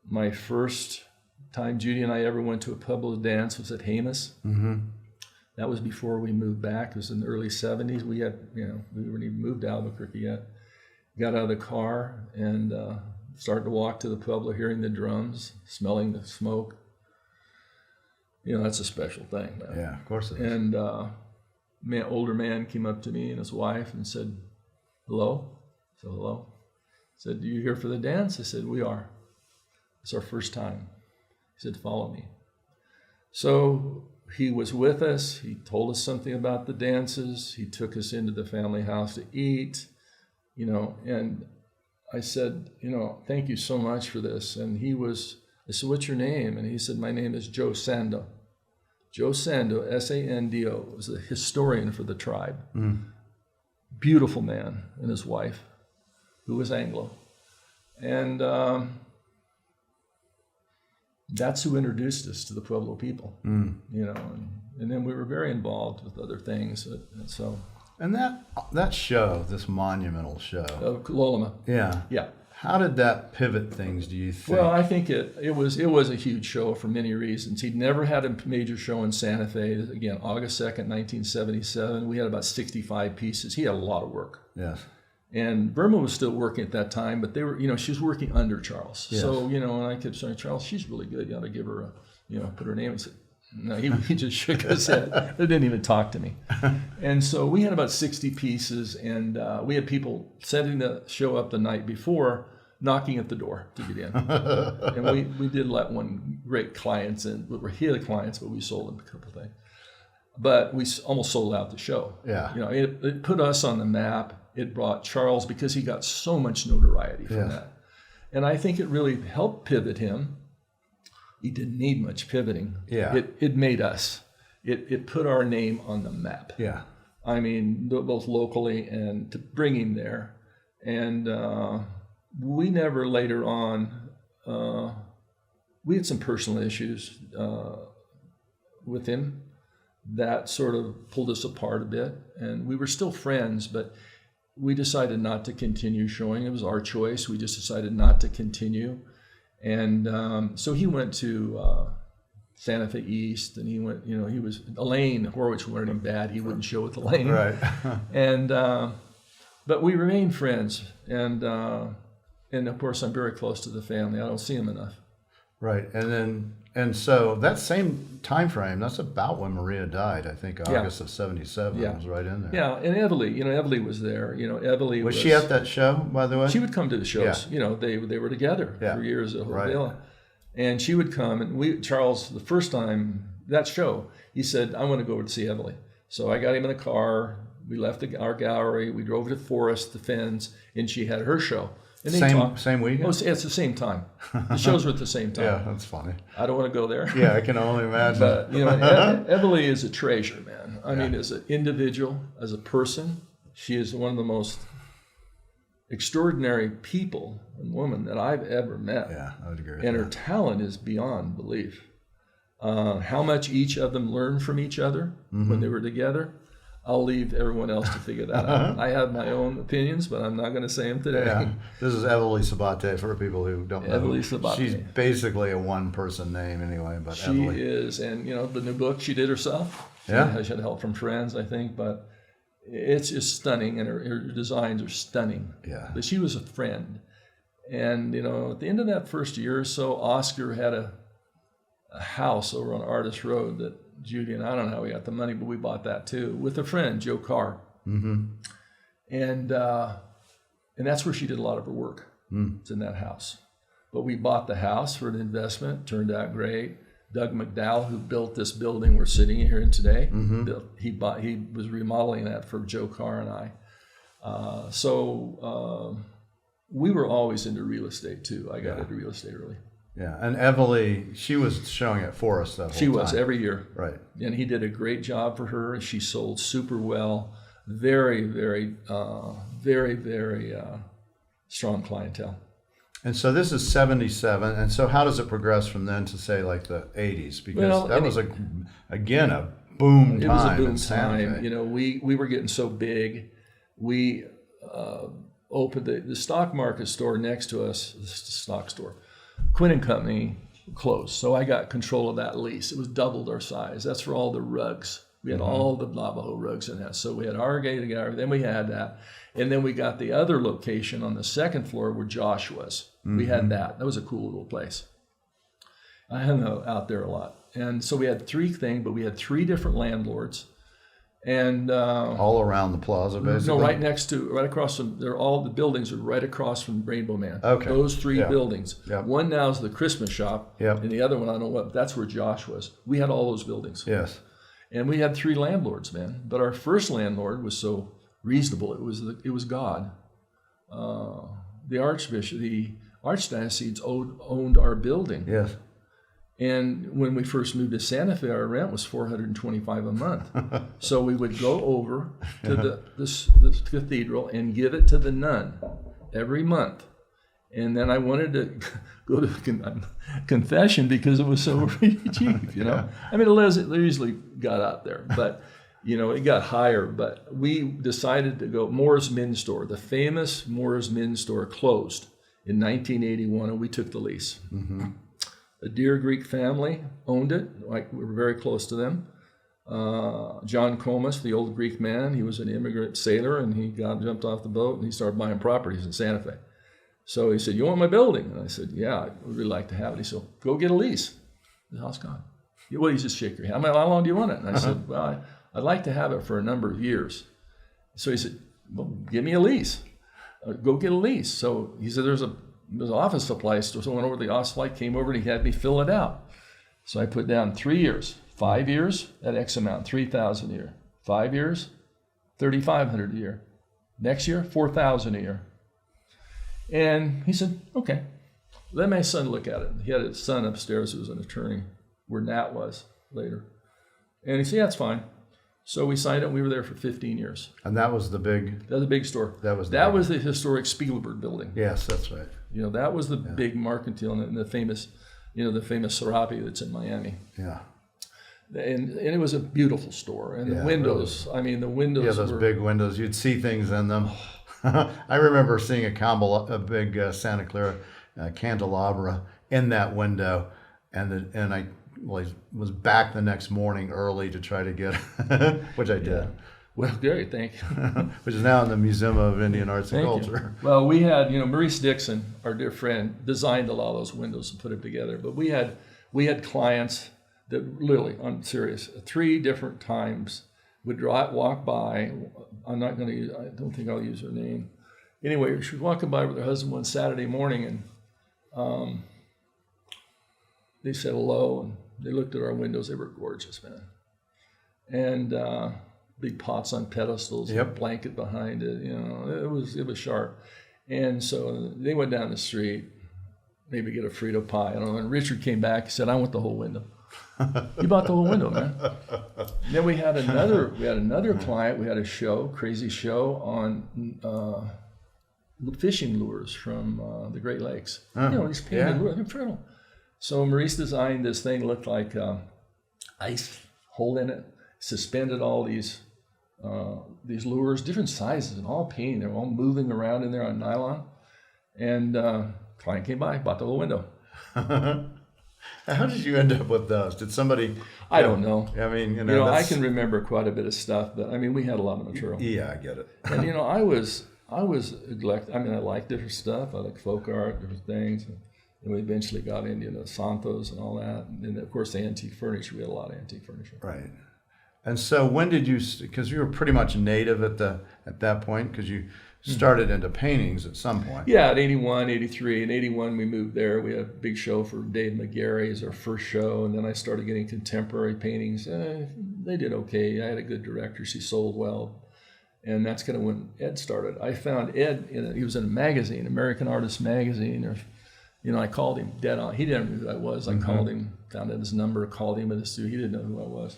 My first time Judy and I ever went to a Pueblo dance was at Jemez. Mm-hmm. That was before we moved back. It was in the early 70s. We weren't even moved to Albuquerque yet. Got out of the car and started to walk to the Pueblo, hearing the drums, smelling the smoke. That's a special thing, man. Yeah, of course it is. And older man came up to me and his wife and said, hello? I said, hello. He said, are you here for the dance? I said, we are. It's our first time. He said, follow me. So he was with us. He told us something about the dances. He took us into the family house to eat, and I said, thank you so much for this. And I said, what's your name? And he said, my name is Joe Sando. Joe Sando, S-A-N-D-O, was a historian for the tribe. Beautiful man, and his wife, who was Anglo. And that's who introduced us to the Pueblo people, you know, and then we were very involved with other things. And so. And that show, this monumental show. Loloma. Yeah. Yeah. How did that pivot things, do you think? Well, I think it was a huge show for many reasons. He'd never had a major show in Santa Fe. Again, August 2nd, 1977. We had about 65 pieces. He had a lot of work. Yes. And Burma was still working at that time, but they were, you know, she was working under Charles. Yes. So, you know, and I kept saying, Charles, she's really good. You ought to give her put her name. And said, no, he just shook his head. They didn't even talk to me. And so we had about 60 pieces, and we had people setting the show up the night before, knocking at the door to get in. And we did let one great clients in. We were here clients, but we sold them a couple of things. But we almost sold out the show. Yeah. You know, it put us on the map. It brought Charles, because he got so much notoriety from that. And I think it really helped pivot him. He didn't need much pivoting. Yeah. It made us. It put our name on the map. Yeah. I mean, both locally and to bring him there. And we never later on, we had some personal issues with him that sort of pulled us apart a bit. And we were still friends, but we decided not to continue showing. It was our choice. We just decided not to continue. And so he went to Santa Fe East, and he went, you know, he was, Elaine Horwich wanted him bad. He wouldn't show with Elaine. Right. And, but we remained friends. And of course, I'm very close to the family. I don't see them enough. Right. And so that same time frame, that's about when Maria died, I think, August of 77. Yeah. Was right in there. Yeah, and Everly, you know, Everly was there. You know, Everly was she at that show, by the way? She would come to the shows. Yeah. You know, they were together for years at Right. Hobela. And she would come, and Charles, the first time, that show, he said, I want to go over to see Everly. So I got him in the car. We left our gallery. We drove to Forest, the Fens, and she had her show. And they same weekend? Oh, it's the same time. The shows were at the same time. Yeah, that's funny. I don't want to go there. Yeah, I can only imagine. But, you know, Everly is a treasure, man. I mean, as an individual, as a person, she is one of the most extraordinary people and women that I've ever met. Yeah, I would agree with and that. her talent is beyond belief. How much each of them learned from each other when they were together, I'll leave everyone else to figure that out. I have my own opinions, but I'm not going to say them today. Yeah. This is Everly Sabate for people who don't know. Everly Sabate. She's basically a one-person name anyway, but she Everly. is, and you know, the new book she did herself. She had help from friends, I think, but it's just stunning, and her designs are stunning. Yeah. But she was a friend, and you know, at the end of that first year or so, Oscar had a house over on Artist Road that Judy and I don't know how we got the money, but we bought that too with a friend, Joe Carr. Mm-hmm. And that's where she did a lot of her work. It's in that house. But we bought the house for an investment. Turned out great. Doug McDowell, who built this building we're sitting here in today, he was remodeling that for Joe Carr and I. So we were always into real estate too. I got into real estate early. Yeah, and Everly, she was showing at Forest that whole time. She was every year. Right. And he did a great job for her, and she sold super well. Very, very, very strong clientele. And so this is 77, and so how does it progress from then to say like the 80s? Because that was again a boom time. It was a boom in Santa time. Fe. You know, we were getting so big. We opened the stock market store next to us, the stock store. Quinn and Company closed, so I got control of that lease. It was doubled our size. That's for all the rugs. We had all the Navajo rugs in that. So we had our gate together, then we had that. And then we got the other location on the second floor where Josh was. We had that. That was a cool little place. I hung out there a lot. And so we had three things, but we had three different landlords. And all around the plaza, basically. No, right across from. All the buildings are right across from Rainbow Man. Okay. Those three buildings. Yep. One now is the Christmas shop. Yep. And the other one, I don't know what. That's where Josh was. We had all those buildings. Yes. And we had three landlords, man. But our first landlord was so reasonable. It was God. The archdiocese owned our building. Yes. And when we first moved to Santa Fe, our rent was $425 a month. So we would go over to the cathedral and give it to the nun every month. And then I wanted to go to confession because it was so cheap, you know. I mean, it easily got out there, but, you know, it got higher. But we decided to go. Moore's Men's Store, the famous Moore's Men's Store, closed in 1981, and we took the lease. Mm-hmm. A dear Greek family owned it. Like, we were very close to them. John Comus, the old Greek man, he was an immigrant sailor, and he jumped off the boat and he started buying properties in Santa Fe. So he said, "You want my building?" And I said, "Yeah, I would really like to have it." He said, "Go get a lease." The house gone. Well, you just shake your hand. How long do you want it? And I said, "Well, I'd like to have it for a number of years." So he said, "Well, give me a lease. Go get a lease." So he said, there's an office supply store. So I went over to the office supply, came over, and he had me fill it out. So I put down 3 years, 5 years at X amount, $3,000 a year. 5 years, $3,500 a year. Next year, $4,000 a year. And he said, "Okay, let my son look at it." He had his son upstairs who was an attorney, where Nat was later. And he said, "Yeah, it's fine." So we signed it. We were there for 15 years. And that was the big... That was a big store. That was the historic Spielberg building. Yes, that's right. You know, that was the big mercantile and the famous, you know, the famous Serape that's in Miami. Yeah. And it was a beautiful store. And the windows, really. I mean, the windows Yeah, those big windows. You'd see things in them. I remember seeing a big Santa Clara candelabra in that window, and I was back the next morning early to try to get it, which I did. Yeah. Well, great, thank you. Which is now in the Museum of Indian Arts and Culture. Well, we had, you know, Maurice Dixon, our dear friend, designed a lot of those windows and put them together. But we had clients that literally, I'm serious, 3 different times would walk by. I don't think I'll use her name. Anyway, she was walking by with her husband one Saturday morning, and they said hello, and they looked at our windows. They were gorgeous, man. And big pots on pedestals, a blanket behind it. You know, it was sharp. And so they went down the street, maybe get a Frito pie. I don't know. And Richard came back. He said, "I want the whole window." You bought the whole window, man. Then we had another client. We had a crazy show on fishing lures from the Great Lakes. You know, these painted lures, incredible. So Maurice designed this thing, looked like ice hole in it, suspended all these lures, different sizes and all painted. They were all moving around in there on nylon. And client came by, bought the whole window. How did you end up with those? Did somebody? I don't know. I mean, you know, I can remember quite a bit of stuff, but I mean, we had a lot of material. Yeah, I get it. And you know, I was eclectic. I mean, I like different stuff. I like folk art, different things. And we eventually got into, you know, Santos and all that. And then, of course, the antique furniture. We had a lot of antique furniture. Right. And so when did you? Because you were pretty much native at that point, because you started into paintings at some point. Yeah, at 81, 83. In 81, we moved there. We had a big show for Dave McGarry as our first show. And then I started getting contemporary paintings. They did okay. I had a good director. She sold well. And that's kind of when Ed started. I found Ed, he was in a magazine, American Artist Magazine. Or, you know, I called him dead on. He didn't know who I was. I called him, found out his number, called him at the studio. He didn't know who I was.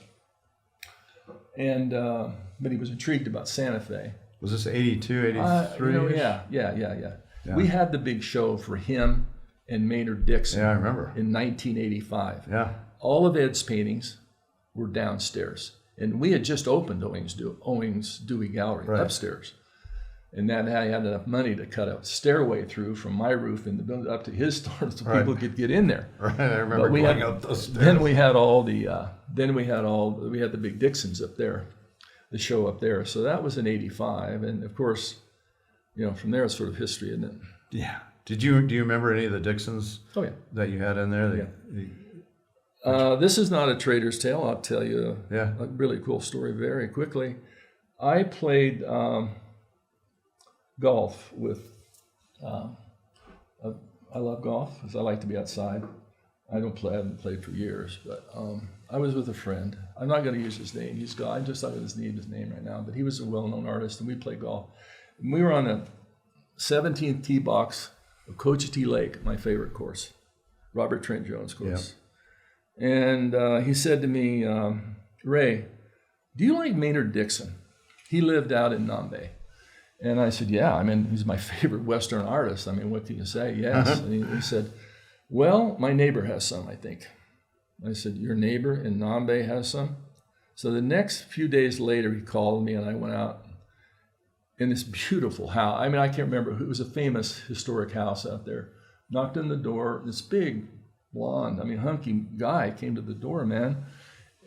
And but he was intrigued about Santa Fe. Was this 82, 83? You know, yeah. We had the big show for him and Maynard Dixon. Yeah, I remember. In 1985. Yeah. All of Ed's paintings were downstairs. And we had just opened Owings-Dewey Gallery upstairs. And then I had enough money to cut a stairway through from my roof in the building up to his store so people could get in there. Right, I remember going up those stairs. Then we had we had the big Dixons up there, the show up there. So that was in 85. And of course, you know, from there it's sort of history, isn't it? Yeah. Do you remember any of the Dixons that you had in there? This is not a trader's tale. I'll tell you a really cool story very quickly. I played golf with, I love golf because I like to be outside. I haven't played for years, but I was with a friend. I'm not going to use his name. He's gone. I'm just not going to use his name right now, but he was a well-known artist, and we played golf. And we were on the 17th tee box of Cochiti Lake, my favorite course, Robert Trent Jones course. And he said to me, Ray, do you like Maynard Dixon? He lived out in Nambe. And I said, yeah, I mean, he's my favorite Western artist. I mean, what can you say? Yes. And he said, well, my neighbor has some, I think. I said, your neighbor in Nambe has some? So the next few days later, he called me and I went out in this beautiful house. I mean, I can't remember. It was a famous historic house out there. Knocked on the door. This big, blonde, I mean, hunky guy came to the door, man,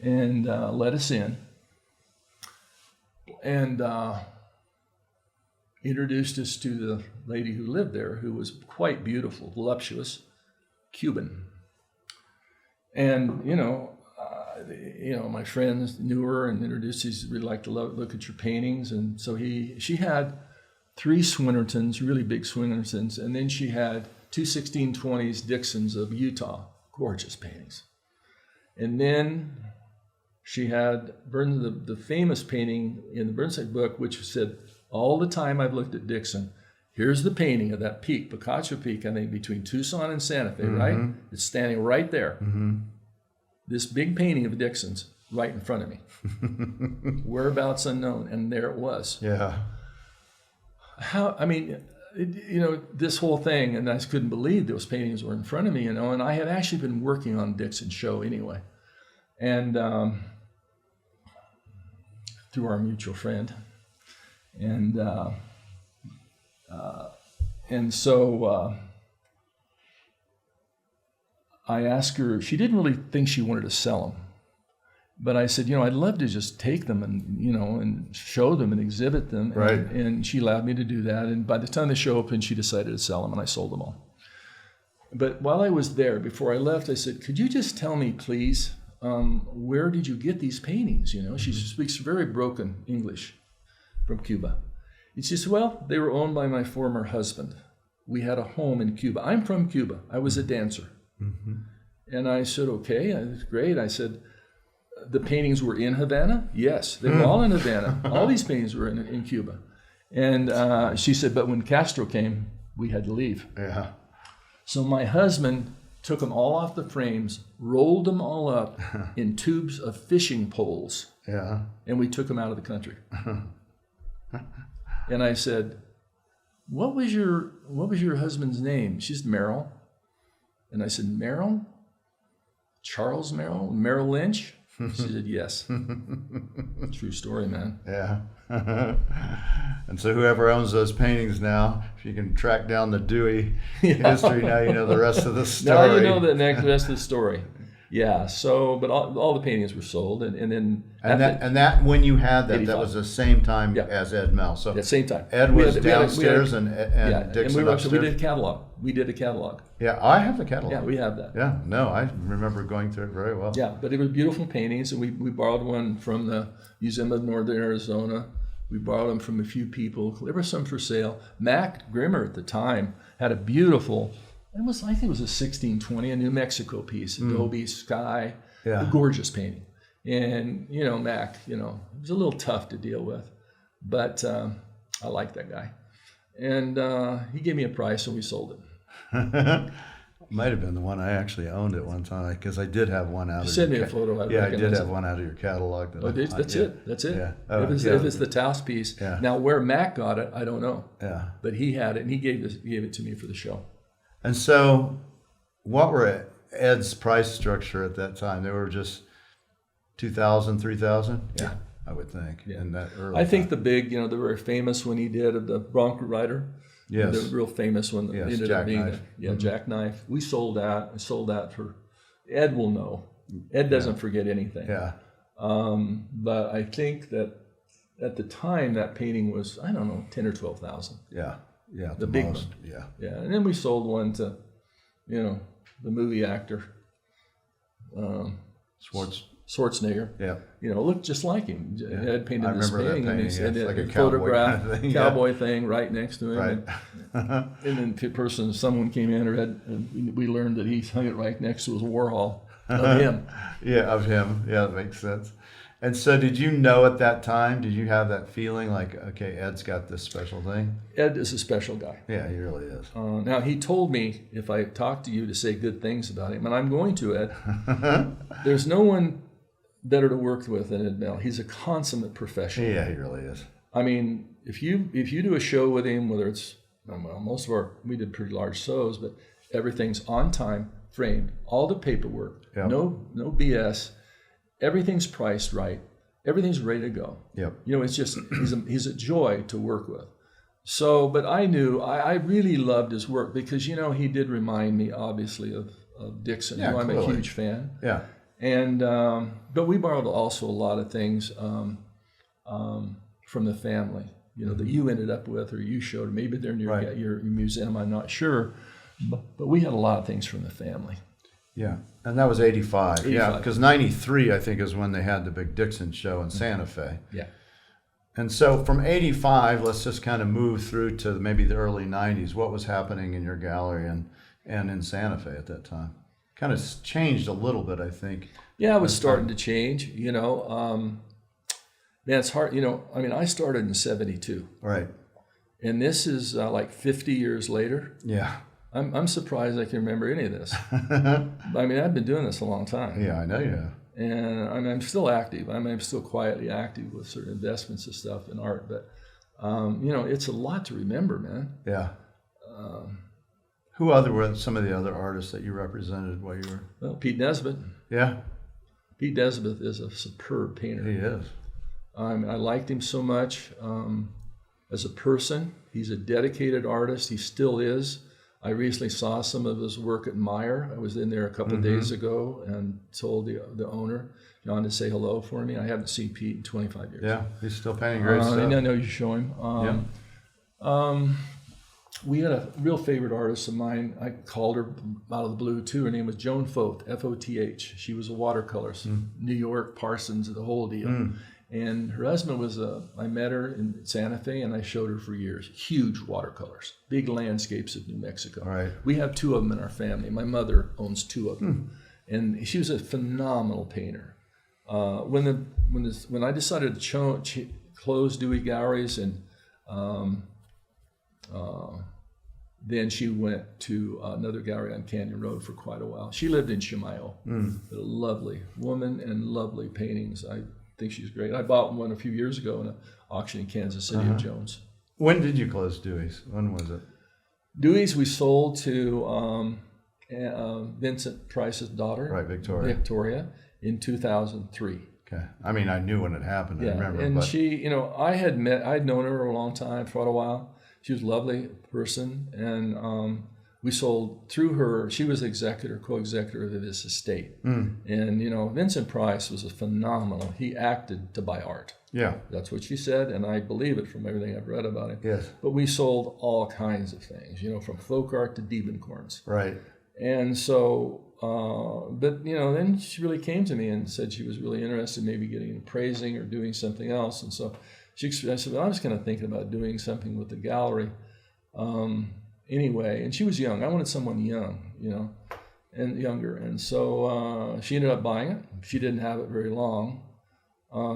and let us in. And introduced us to the lady who lived there, who was quite beautiful, voluptuous, Cuban. And, my friends knew her and introduced us. We'd like to look at your paintings. And so she had 3 Swinnertons, really big Swinnertons, and then she had 2 1620s Dixons of Utah, gorgeous paintings. And then she had the famous painting in the Burnside book, which said, all the time I've looked at Dixon, here's the painting of that peak, Picacho Peak, I think between Tucson and Santa Fe, right? It's standing right there. This big painting of Dixon's right in front of me. Whereabouts unknown, and there it was. Yeah. This whole thing, and I just couldn't believe those paintings were in front of me, and I had actually been working on Dixon's show anyway. And through our mutual friend. And so I asked her, she didn't really think she wanted to sell them. But I said, I'd love to just take them and, and show them and exhibit them. Right. And she allowed me to do that. And by the time the show opened, she decided to sell them, and I sold them all. But while I was there, before I left, I said, could you just tell me, please, where did you get these paintings? She speaks very broken English from Cuba. And she said, well, they were owned by my former husband. We had a home in Cuba. I'm from Cuba. I was a dancer. And I said, okay, that's great. I said, the paintings were in Havana? Yes, they were all in Havana. All these paintings were in Cuba. And she said, but when Castro came, we had to leave. Yeah. So my husband took them all off the frames, rolled them all up in tubes of fishing poles. Yeah. And we took them out of the country. And I said, what was your husband's name? She said, Merrill. And I said, Merrill? Charles Merrill? Merrill Lynch? She said, yes. True story, man. Yeah. And so whoever owns those paintings now, if you can track down the Dewey history, now you know the rest of the story. Now you know the rest of the story. Yeah. So, but all the paintings were sold, and then that when you had that, 85. that was the same time as Ed Mell. So at the same time, Ed was downstairs and Dixon and upstairs. We did a catalog. We did a catalog. Yeah, I have the catalog. Yeah, we have that. Yeah, no, I remember going through it very well. Yeah, but it was beautiful paintings, and we borrowed one from the Museum of Northern Arizona. We borrowed them from a few people. There were some for sale. Mac Grimmer at the time had a beautiful, I think it was a 1620, a New Mexico piece, Adobe Sky, a gorgeous painting. And, Mac, it was a little tough to deal with, but I liked that guy. And he gave me a price, and we sold it. Might have been the one I actually owned at one time, because I did have one out. Send me a photo. I did have one out of your catalog. That's it. Yeah. If it's the Taos piece. Yeah. Now where Mac got it, I don't know. Yeah. But he had it, and he gave it to me for the show. And so, what were Ed's price structure at that time? They were just $2,000, $3,000. Yeah, I would think. Yeah. In that early. I think the big, the very famous one he did of the Bronco Rider. Yes. The real famous one that ended up being Jackknife. We sold that. I sold that for. Ed will know. Ed doesn't forget anything. Yeah. But I think that at the time that painting was, I don't know, 10 or 12,000. Yeah. Yeah. The big most. one. Yeah. Yeah. And then we sold one to, the movie actor. Schwarzenegger. Yeah. Looked just like him. Yeah. Ed painted this painting, and then like a photograph, cowboy kind of thing. cowboy thing right next to him. Right. And then someone came in, and we learned that he hung it right next to his Warhol of him. Yeah, of him. Yeah, that makes sense. And so did you know at that time, did you have that feeling like, okay, Ed's got this special thing? Ed is a special guy. Yeah, he really is. Now, he told me if I talk to you to say good things about him, and I'm going to, Ed. There's no one better to work with than Ed Mell. He's a consummate professional. Yeah, he really is. I mean, if you do a show with him, whether it's, well, we did pretty large shows, but everything's on time, framed, all the paperwork, Yep. no BS. Everything's priced right. Everything's ready to go. Yep. It's just, he's a joy to work with. So, but I knew, I really loved his work because, he did remind me, obviously, of Dixon, who I'm clearly. a huge fan. Yeah. And, but we borrowed also a lot of things from the family, that you ended up with or you showed. Maybe they're in your museum, I'm not sure. But we had a lot of things from the family. Yeah, and that was 85. 85. Yeah, because 93, I think, is when they had the big Dixon show in Santa Fe. Yeah. And so from 85, let's just kind of move through to maybe the early 90s. What was happening in your gallery and in Santa Fe at that time? Kind of changed a little bit, I think. Yeah, it was starting to change, Man, it's hard, I started in 72. Right. And this is like 50 years later. Yeah. I'm surprised I can remember any of this. I've been doing this a long time. Yeah, I know you have. And I'm still active. I'm still quietly active with certain investments and stuff in art. But, it's a lot to remember, man. Yeah. Who were some of the other artists that you represented while you were? Well, Pete Nesbitt. Yeah. Pete Nesbitt is a superb painter. He is. I liked him so much as a person. He's a dedicated artist. He still is. I recently saw some of his work at Meyer. I was in there a couple of days ago and told the owner, John, to say hello for me. I haven't seen Pete in 25 years. Yeah, he's still painting great stuff. And I know you show him. We had a real favorite artist of mine. I called her out of the blue too. Her name was Joan Foth, F-O-T-H. She was a watercolorist, New York, Parsons, the whole deal. And her husband was I met her in Santa Fe, and I showed her for years. Huge watercolors, big landscapes of New Mexico. Right. We have 2 of them in our family. My mother owns 2 of them, and she was a phenomenal painter. When I decided to close Dewey Galleries, and then she went to another gallery on Canyon Road for quite a while. She lived in Chimayo, a lovely woman and lovely paintings. I think she's great. I bought one a few years ago in an auction in Kansas City of Jones. When did you close Dewey's? When was it? Dewey's we sold to Vincent Price's daughter, Right, Victoria, in 2003. Okay. I knew when it happened. Yeah, I remember. and but she, I'd known her a long time, for a while. She was a lovely person, and we sold through her. She was co-executor of his estate. And, Vincent Price was a phenomenal. He acted to buy art. Yeah. That's what she said, and I believe it from everything I've read about him. Yes. But we sold all kinds of things, from folk art to Diebenkorns. Right. And so, then she really came to me and said she was really interested in maybe getting appraising or doing something else. And so I said, well, I was kind of thinking about doing something with the gallery. Anyway, and she was young. I wanted someone young, and younger. And so she ended up buying it. She didn't have it very long.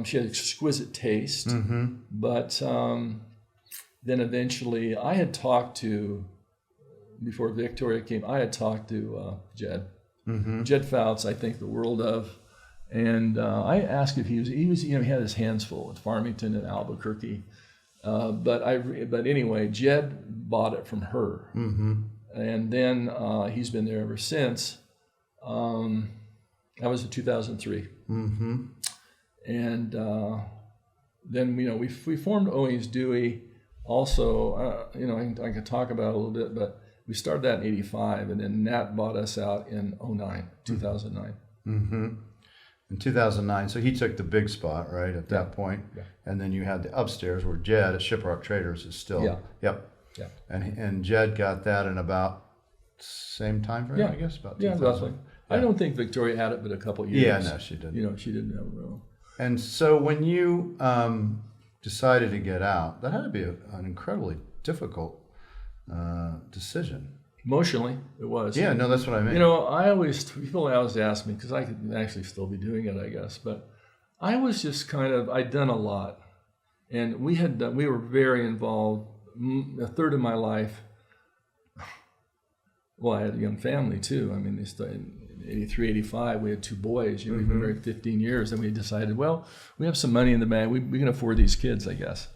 She had exquisite taste. But then eventually I had talked to, before Victoria came, I had talked to Jed. Jed Fouts, I think the world of. And I asked if he was, he had his hands full at Farmington and Albuquerque. But anyway, Jed bought it from her, and then he's been there ever since. That was in 2003, and then we formed owings-dewey. Also, I can talk about it a little bit, but we started that in '85, and then Nat bought us out in 2009. In 2009, so he took the big spot, right, at that point. Yeah. And then you had the upstairs where Jed at Shiprock Traders is still. Yeah. Yep. Yeah. And Jed got that in about same time frame, I guess, about 2000. Roughly. Yeah. I don't think Victoria had it but a couple years. Yeah, no, she didn't. She didn't have it real. And so when you decided to get out, that had to be an incredibly difficult decision. Emotionally, it was. Yeah, no, that's what I mean. People always ask me, because I could actually still be doing it, I guess, but I was just I'd done a lot, and we were very involved. A third of my life. Well, I had a young family too. I mean, they started in 83, 85. We had 2 boys. You know, we've been married 15 years, and we decided, well, we have some money in the bank. We can afford these kids, I guess.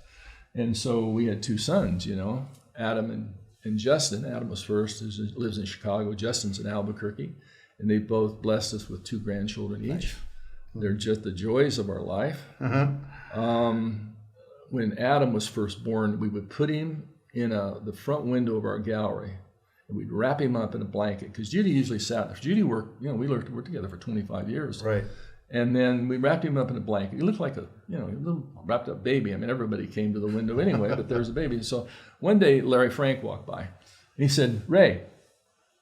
And so we had 2 sons. You know, Adam and Justin. Adam was first, who lives in Chicago. Justin's in Albuquerque, and they both blessed us with 2 grandchildren each. Nice. They're just the joys of our life. When Adam was first born, we would put him in the front window of our gallery, and we'd wrap him up in a blanket, because Judy usually sat there. Judy worked, we worked together for 25 years. Right. And then we wrapped him up in a blanket. He looked like a little wrapped up baby. I mean, everybody came to the window anyway, but there's a baby. So one day, Larry Frank walked by, and he said, "Ray,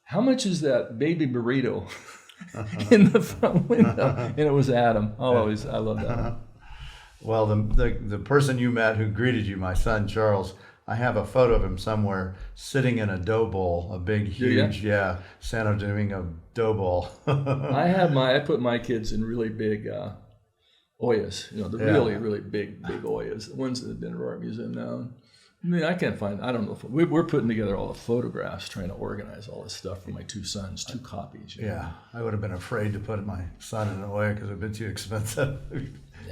how much is that baby burrito in the front window?" And it was Adam. I love that. Well, the person you met who greeted you, my son Charles, I have a photo of him somewhere sitting in a dough bowl, a big, huge, Santo Domingo dough bowl. I put my kids in really big Oyas, really, really big Oyas, the ones in the Denver Art Museum now. I mean, I don't know. We're putting together all the photographs, trying to organize all this stuff for my 2 sons, 2 copies. Yeah, I would have been afraid to put my son in an Oya because it would have been too expensive.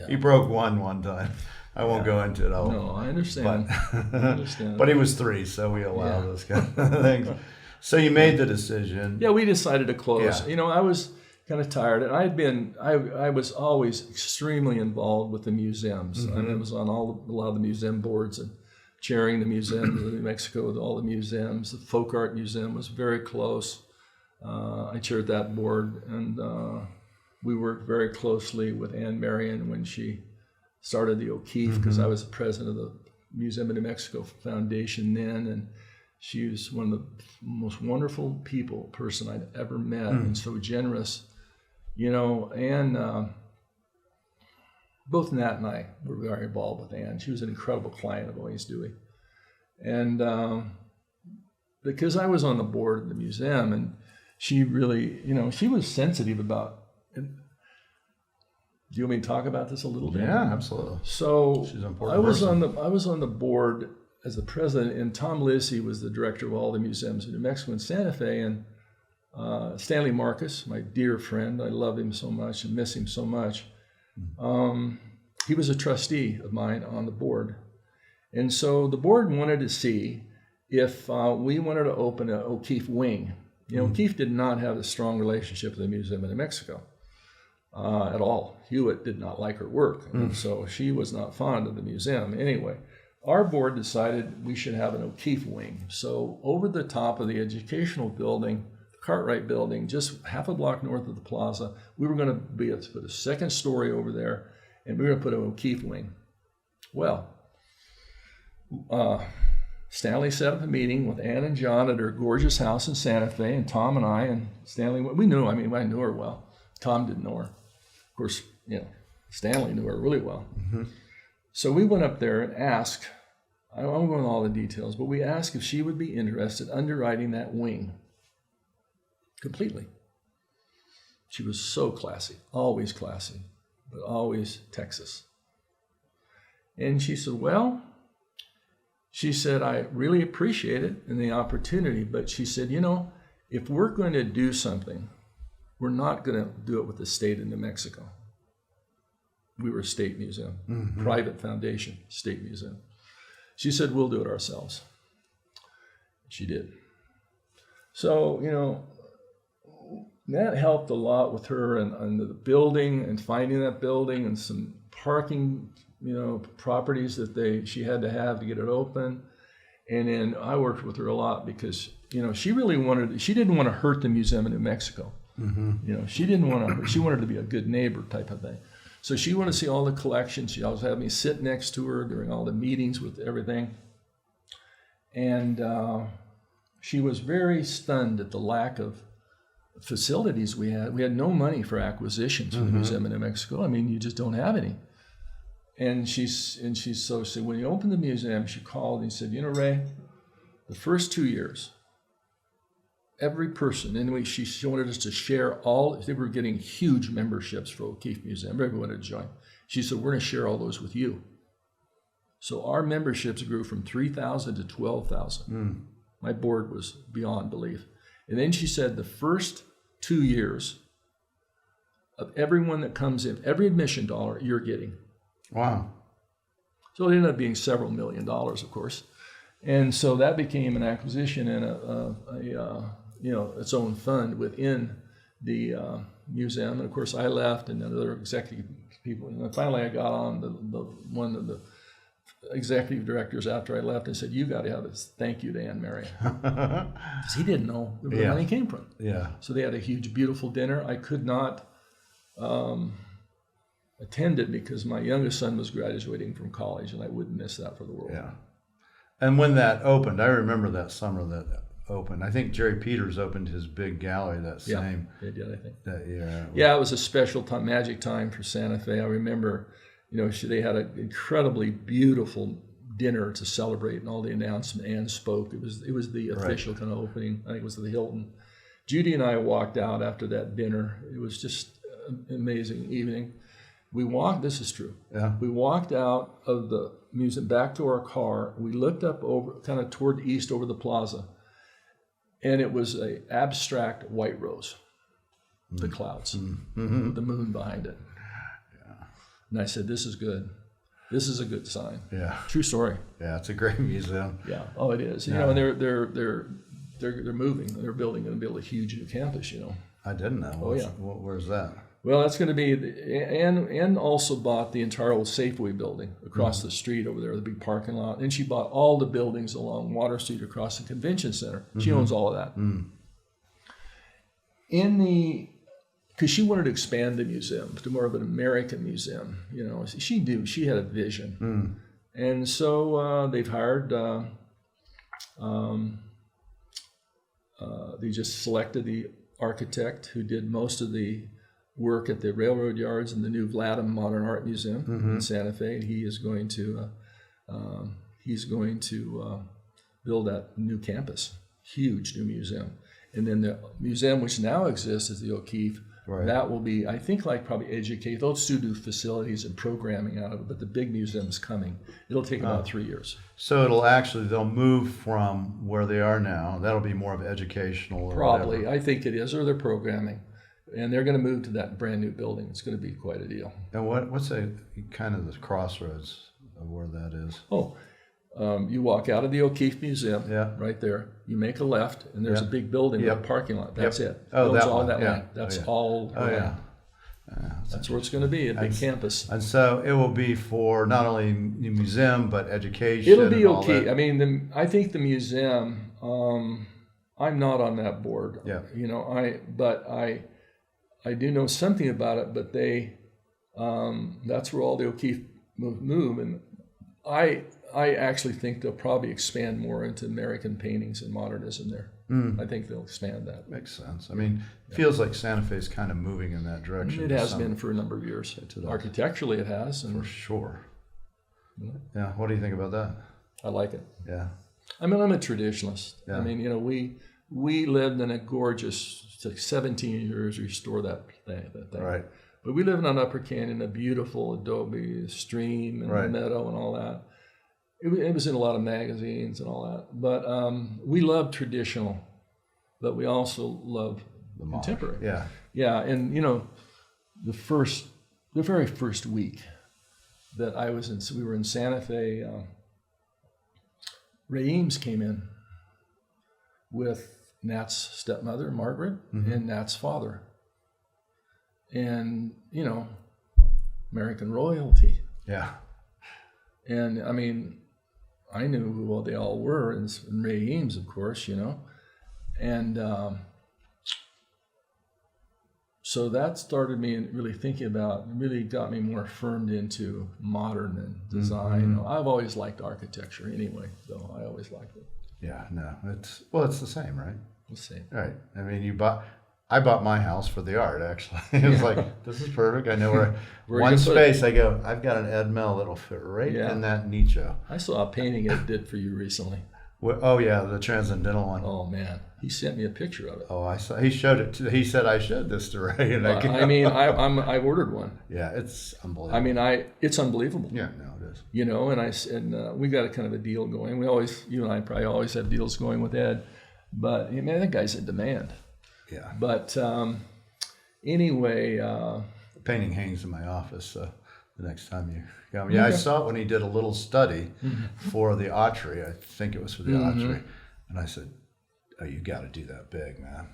He broke one time. I won't go into it. No, I understand. But he was 3, so we allow those kind of things. So you made the decision. Yeah, we decided to close. Yeah. I was kind of tired, and I was always extremely involved with the museums. I was on a lot of the museum boards and chairing the museum in New Mexico with all the museums. The Folk Art Museum was very close. I chaired that board, and we worked very closely with Anne Marion when she started the O'Keeffe, because I was the president of the Museum of New Mexico Foundation then, and she was one of the most wonderful person I'd ever met, and so generous. And both Nat and I were very involved with Anne. She was an incredible client of owings-dewey. And because I was on the board of the museum, and she really, she was sensitive about it. Do you want me to talk about this a little bit? Yeah, absolutely. So she's an important I was on the board as the president, and Tom Lissy was the director of all the museums in New Mexico and Santa Fe, and Stanley Marcus, my dear friend, I love him so much and miss him so much. He was a trustee of mine on the board. And so the board wanted to see if we wanted to open an O'Keeffe wing. O'Keeffe did not have a strong relationship with the Museum of New Mexico at all. Hewitt did not like her work, and so she was not fond of the museum. Anyway, our board decided we should have an O'Keeffe wing. So over the top of the educational building, the Cartwright building, just half a block north of the plaza, we were going to put a second story over there, and we were going to put an O'Keeffe wing. Well, Stanley set up a meeting with Ann and John at her gorgeous house in Santa Fe, and Tom and I and Stanley, I knew her well. Tom didn't know her. Of course, Stanley knew her really well. So we went up there and asked, I won't go into all the details, but we asked if she would be interested underwriting that wing completely. She was so classy, but always Texas. And she said, I really appreciate it and the opportunity, but she said, if we're going to do something, we're not going to do it with the state of New Mexico. We were a state museum, private foundation, state museum. She said, we'll do it ourselves. She did. So, that helped a lot with her and the building and finding that building and some parking, properties that she had to have to get it open. And then I worked with her a lot because, she didn't want to hurt the Museum of New Mexico. She wanted to be a good neighbor type of thing. So she wanted to see all the collections. She always had me sit next to her during all the meetings with everything. And she was very stunned at the lack of facilities we had. We had no money for acquisitions for the Museum of New Mexico. You just don't have any. And she said, when you open the museum, she called and said, Ray, the first 2 years, every person, anyway, she wanted us to share they were getting huge memberships for O'Keeffe Museum. Everyone would join. She said, we're going to share all those with you. So our memberships grew from 3,000 to 12,000. My board was beyond belief. And then she said the first 2 years of everyone that comes in, every admission dollar you're getting. Wow. So it ended up being several $1 million, of course. And so that became an acquisition and its own fund within the museum. And of course I left and other executive people. And then finally I got on the one of the executive directors after I left and said, you got to have a thank you to Anne Mary. Because he didn't know where the money came from. Yeah. So they had a huge, beautiful dinner. I could not attend it because my youngest son was graduating from college and I wouldn't miss that for the world. Yeah. And when that opened, I remember that summer that opened. I think Jerry Peters opened his big gallery that same. Yeah, he did, I think. That year. Yeah, it was a special time, magic time for Santa Fe. I remember, they had an incredibly beautiful dinner to celebrate, and all the announcement. Anne spoke. It was the official kind of opening. I think it was the Hilton. Judy and I walked out after that dinner. It was just an amazing evening. This is true. Yeah. We walked out of the museum back to our car. We looked up over, kind of toward the east over the plaza, and it was a abstract white rose, the clouds, with the moon behind it. Yeah. And I said, this is good. This is a good sign. Yeah. True story. Yeah, it's a great museum. Yeah. Oh, it is. And they're moving. They're going to build a huge new campus. I didn't know. Where's that? Well, that's going to be, Anne also bought the entire old Safeway building across the street over there, the big parking lot. And she bought all the buildings along Water Street across the convention center. She owns all of that. Because she wanted to expand the museum to more of an American museum. She knew, she had a vision. And so they've hired, they just selected the architect who did most of the work at the railroad yards and the new Vladimir Modern Art Museum in Santa Fe. And he is going to build that new campus, huge new museum. And then the museum which now exists is the O'Keeffe. Right. That will be, I think, probably educate. They'll still do facilities and programming out of it, but the big museum's coming. It'll take about 3 years. So they'll move from where they are now. That'll be more of educational or probably, whatever. I think it is, or they're programming. And they're going to move to that brand new building. It's going to be quite a deal. And what's the crossroads of where that is? You walk out of the O'Keeffe Museum, right there. You make a left, and there's a big building with a parking lot. That's it. Oh, that's that all one. that land. That's all. Oh, yeah. That's where it's going to be, a big campus. And so it will be for not only the museum, but education. It'll be okay. I mean, I think the museum, I'm not on that board. Yeah. I do know something about it, but that's where all the O'Keeffe move. And I actually think they'll probably expand more into American paintings and modernism there. I think they'll expand that. Makes sense. I mean, it feels like Santa Fe is kind of moving in that direction. It has been for a number of years. Architecturally, it has. For sure. Yeah. What do you think about that? I like it. Yeah. I mean, I'm a traditionalist. Yeah. I mean, we lived in a gorgeous, it's like 17 years restore that thing. Right. But we live in an Upper Canyon, a beautiful adobe stream and a meadow and all that. It was in a lot of magazines and all that. But we love traditional, but we also love the contemporary. Yeah. Yeah, and the very first week that we were in Santa Fe, Ray Eames came in with Nat's stepmother, Margaret, and Nat's father. And, American royalty. Yeah. And, I mean, I knew who they all were, and Ray Eames, of course, And so that started me really thinking about, really got me more affirmed into modern and design. I've always liked architecture anyway, so I always liked it. Yeah, no, it's the same, right? The same. Right. I mean, I bought my house for the art, actually. It was like, this is perfect. I know where one space I go, I've got an Ed Mell that'll fit right in that nicho. I saw a painting Ed did for you recently. Oh yeah, the transcendental one. Oh man, he sent me a picture of it. Oh, I saw. He showed it. He said I showed this to Ray, and I ordered one. Yeah, it's unbelievable. I mean, it's unbelievable. Yeah, no, it is. You know, and we got a kind of a deal going. You and I probably always have deals going with Ed, but man, that guy's in demand. Yeah. But anyway, the painting hangs in my office. So the next time you come, I saw it when he did a little study for the archery. I think it was for the archery, and I said, "Oh, you got to do that big, man.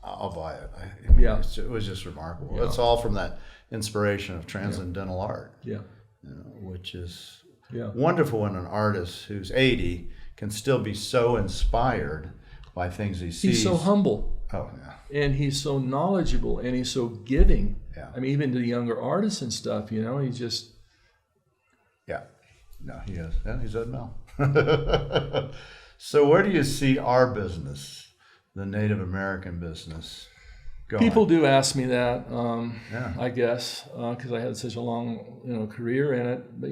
I'll buy it." It was just remarkable. Yeah. It's all from that inspiration of transcendental art. Yeah. You know, which is wonderful when an artist who's 80 can still be so inspired by things he sees. He's so humble. Oh, yeah. And he's so knowledgeable, and he's so giving. Yeah. I mean, even to the younger artists and stuff, you know, he's just... Yeah. No, he is. Yeah, he's Ed Mell. So where do you see our business, the Native American business, going? People do ask me that, I guess, because I had such a long, career in it. But,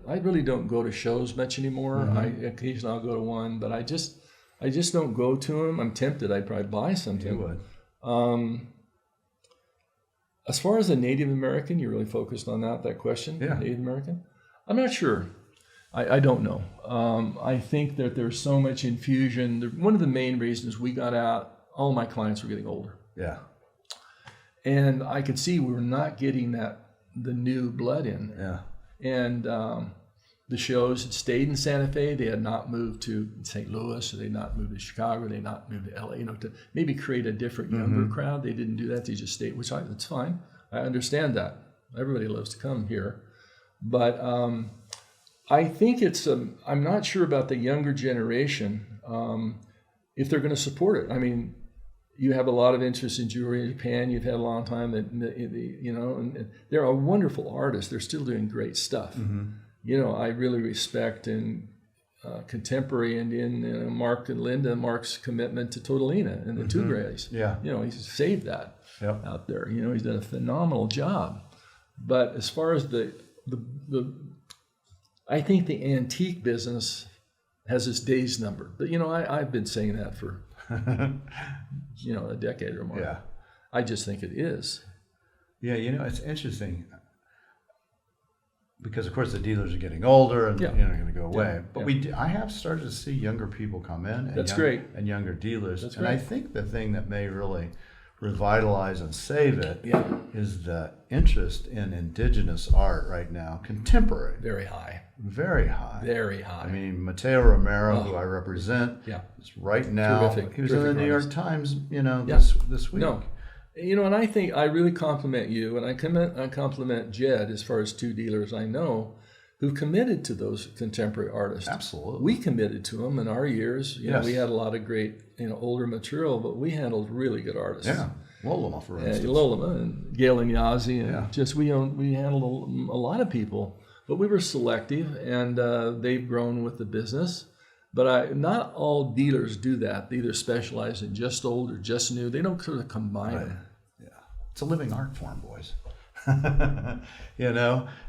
I really don't go to shows much anymore. Occasionally I'll go to one, but I just don't go to them. I'm tempted. I'd probably buy something. You would. As far as the Native American, you're really focused on that question? Yeah. Native American? I'm not sure. I don't know. I think that there's so much infusion. One of the main reasons we got out, all my clients were getting older. Yeah. And I could see we were not getting the new blood in. Yeah. And the shows had stayed in Santa Fe. They had not moved to St. Louis, or they had not moved to Chicago. They had not moved to LA, to maybe create a different, younger crowd. They didn't do that. They just stayed, that's fine. I understand that. Everybody loves to come here. But I think I'm not sure about the younger generation, if they're going to support it. I mean, you have a lot of interest in jewelry in Japan. You've had a long time, and they're a wonderful artist. They're still doing great stuff. I really respect in contemporary Indian, Mark and Linda, Mark's commitment to Tortellina and the Two Grays. Yeah. He's saved that out there. He's done a phenomenal job. But as far as I think the antique business has its days numbered. But, I've been saying that for, a decade or more. Yeah. I just think it is. Yeah, it's interesting because, of course, the dealers are getting older and going to go away. But I have started to see younger people come in. That's great. And younger dealers. That's and great. I think the thing that may really revitalize and save it is the interest in indigenous art right now, contemporary. Very high. Very high. Very high. I mean, Mateo Romero, who I represent, is right now. He was in the New York Times, this week. No. And I think I really compliment you, and I compliment Jed as far as two dealers I know who committed to those contemporary artists. Absolutely. We committed to them in our years. We had a lot of great, older material, but we handled really good artists. Yeah. Loloma, for instance. Loloma and Gail and Yazzie, and we handled a lot of people, but we were selective, and they've grown with the business. But not all dealers do that. They either specialize in just old or just new. They don't sort of combine them. Yeah, it's a living art form, boys.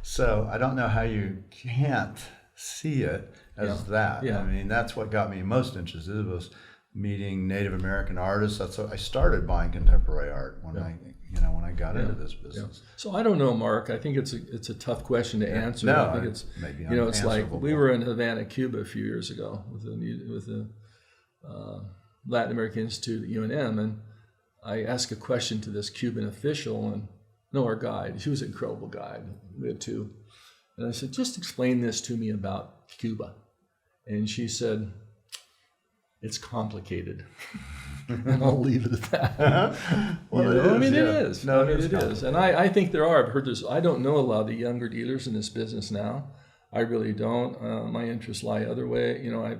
So I don't know how you can't see it as that. Yeah. I mean, that's what got me most interested, was meeting Native American artists. That's what I started buying contemporary art when I got into this business. So I don't know, Mark. I think it's a tough question to answer. No, I think it's maybe it's like we were in Havana, Cuba a few years ago with the Latin American Institute at UNM, and I asked a question to this Cuban official, and our guide. She was an incredible guide. We had two. And I said, just explain this to me about Cuba. And she said, it's complicated. And I'll leave it at that. It is. No, it is. And I think there are. I've heard this. I don't know a lot of the younger dealers in this business now. I really don't. My interests lie other way. I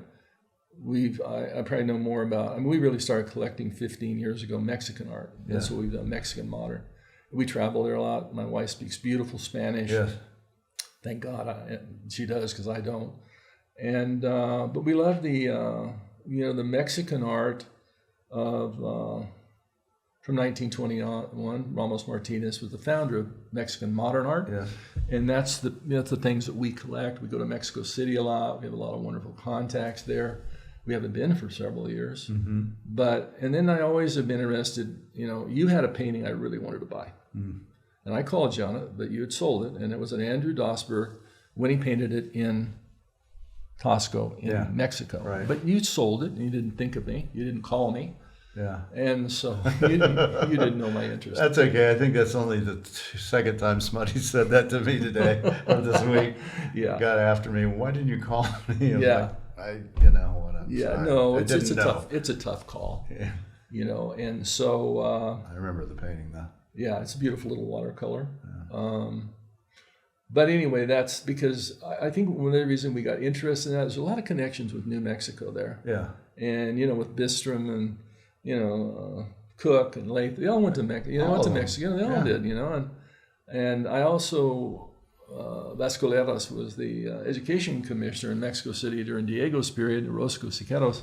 probably know more about, we really started collecting 15 years ago, Mexican art. That's what we've done, Mexican modern. We travel there a lot. My wife speaks beautiful Spanish. Yes. Thank God she does, because I don't. And but we love the Mexican art of from 1921. Ramos Martinez was the founder of Mexican modern art. Yes. And that's the things that we collect. We go to Mexico City a lot. We have a lot of wonderful contacts there. We haven't been for several years. And then I always have been interested, you had a painting I really wanted to buy. And I called you on it, but you had sold it. And it was an Andrew Dosberg when he painted it in Costco in Mexico. Right. But you sold it and you didn't think of me. You didn't call me. Yeah. And so you didn't know my interest. That's okay. I think that's only the second time Smutty said that to me today or this week. Yeah. Got after me. Why didn't you call me? Yeah. It's a tough call. Yeah. And so I remember the painting though. Yeah, it's a beautiful little watercolor. But anyway, that's because I think one of the reasons we got interested in that is there's a lot of connections with New Mexico there. Yeah. And with Bistrom and Cook and Lath, they all went to Mexico. They all did. And I also Vascoleras was the education commissioner in Mexico City during Diego's period, the Rosco Siqueiros.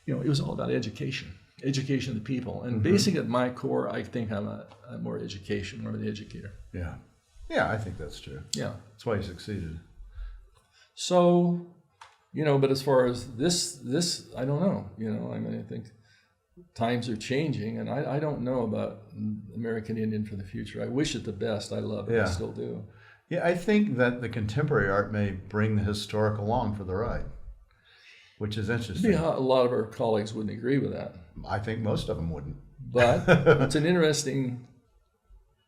It was all about education of the people. And basically at my core, I think I'm more an educator. Yeah. Yeah, I think that's true. Yeah. That's why you succeeded. So, but as far as this, I don't know. I think times are changing, and I don't know about American Indian for the future. I wish it the best. I love it. I still do. Yeah, I think that the contemporary art may bring the historic along for the ride, which is interesting. A lot of our colleagues wouldn't agree with that. I think most of them wouldn't. But it's an interesting...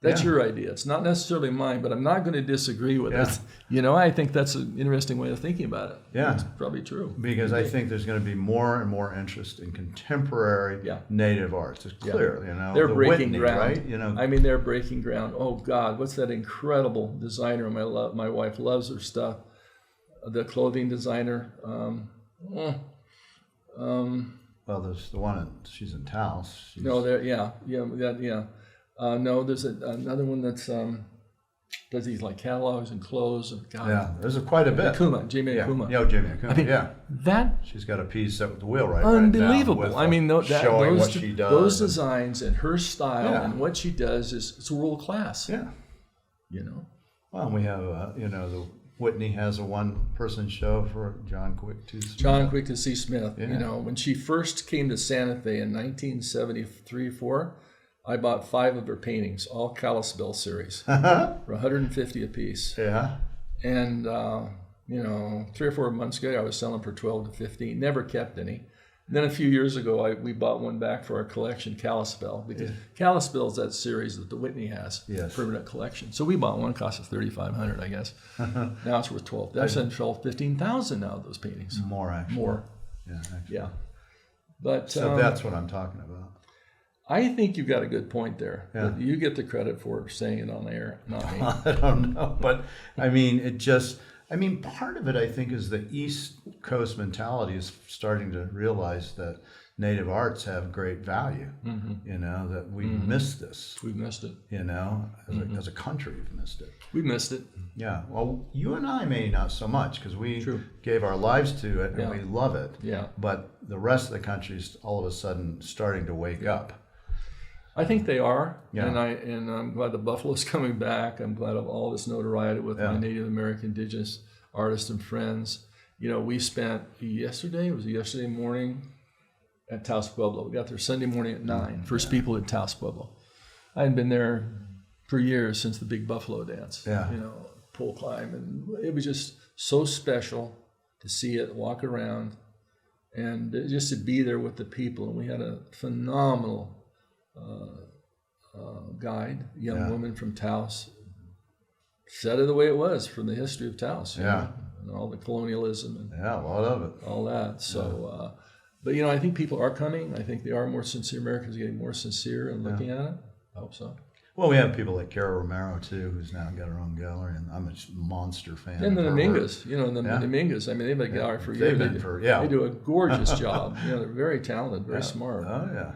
That's your idea. It's not necessarily mine, but I'm not going to disagree with it. I think that's an interesting way of thinking about it. Yeah. It's probably true. Because I think there's going to be more and more interest in contemporary native arts. It's clear, They're breaking Whitney, ground. Right? They're breaking ground. Oh, God, what's that incredible designer? My wife loves her stuff. The clothing designer. Well, there's the one, she's in Taos. No, no, there's another one that's does these like catalogs and clothes and God. Yeah, there's quite a bit. Jamie Akuma. Yeah, Jamie Akuma. That she's got a piece with the wheelwright. Unbelievable. Right showing what she does. Those designs and her style and what she does it's world class. Yeah. Well, we have the Whitney has a one-person show for John Quick to see Smith. Yeah. When she first came to Santa Fe in 1973-4. I bought 5 of her paintings, all Kalispell series, for $150 a piece. Yeah. And 3 or 4 months ago, I was selling for $12 to $15. Never kept any. And then a few years ago, we bought one back for our collection, Kalispell, because Kalispell is that series that the Whitney has, permanent collection. So we bought one, cost us $3,500, I guess. Now it's worth $12,000. That's $15,000 now. Those paintings. More actually. More. Yeah. Actually. Yeah. But so that's what I'm talking about. I think you've got a good point there. Yeah. But you get the credit for saying it on air, not me. I don't know. But part of it, I think, is the East Coast mentality is starting to realize that native arts have great value. That we missed this. We've missed it. As a country, we've missed it. We missed it. Yeah. Well, you and I may not so much because we gave our lives to it and we love it. Yeah. But the rest of the country is all of a sudden starting to wake up. I think they are, and I'm glad the Buffalo's coming back. I'm glad of all this notoriety with my Native American Indigenous artists and friends. We spent yesterday morning at Taos Pueblo. We got there Sunday morning at 9. First people at Taos Pueblo. I hadn't been there for years since the Big Buffalo Dance. Yeah. Pole climb, and it was just so special to see it, walk around, and just to be there with the people. And we had a phenomenal guide, young woman from Taos, said it the way it was from the history of Taos. And all the colonialism and a lot of it, all that. So, but I think people are coming. I think they are more sincere. Americans are getting more sincere and looking at it. I hope so. Well, we have people like Cara Romero too, who's now got her own gallery, and I'm a monster fan. And the of her Dominguez, Dominguez. They've been a gallery for years. They do a gorgeous job. They're very talented, very smart. Oh yeah.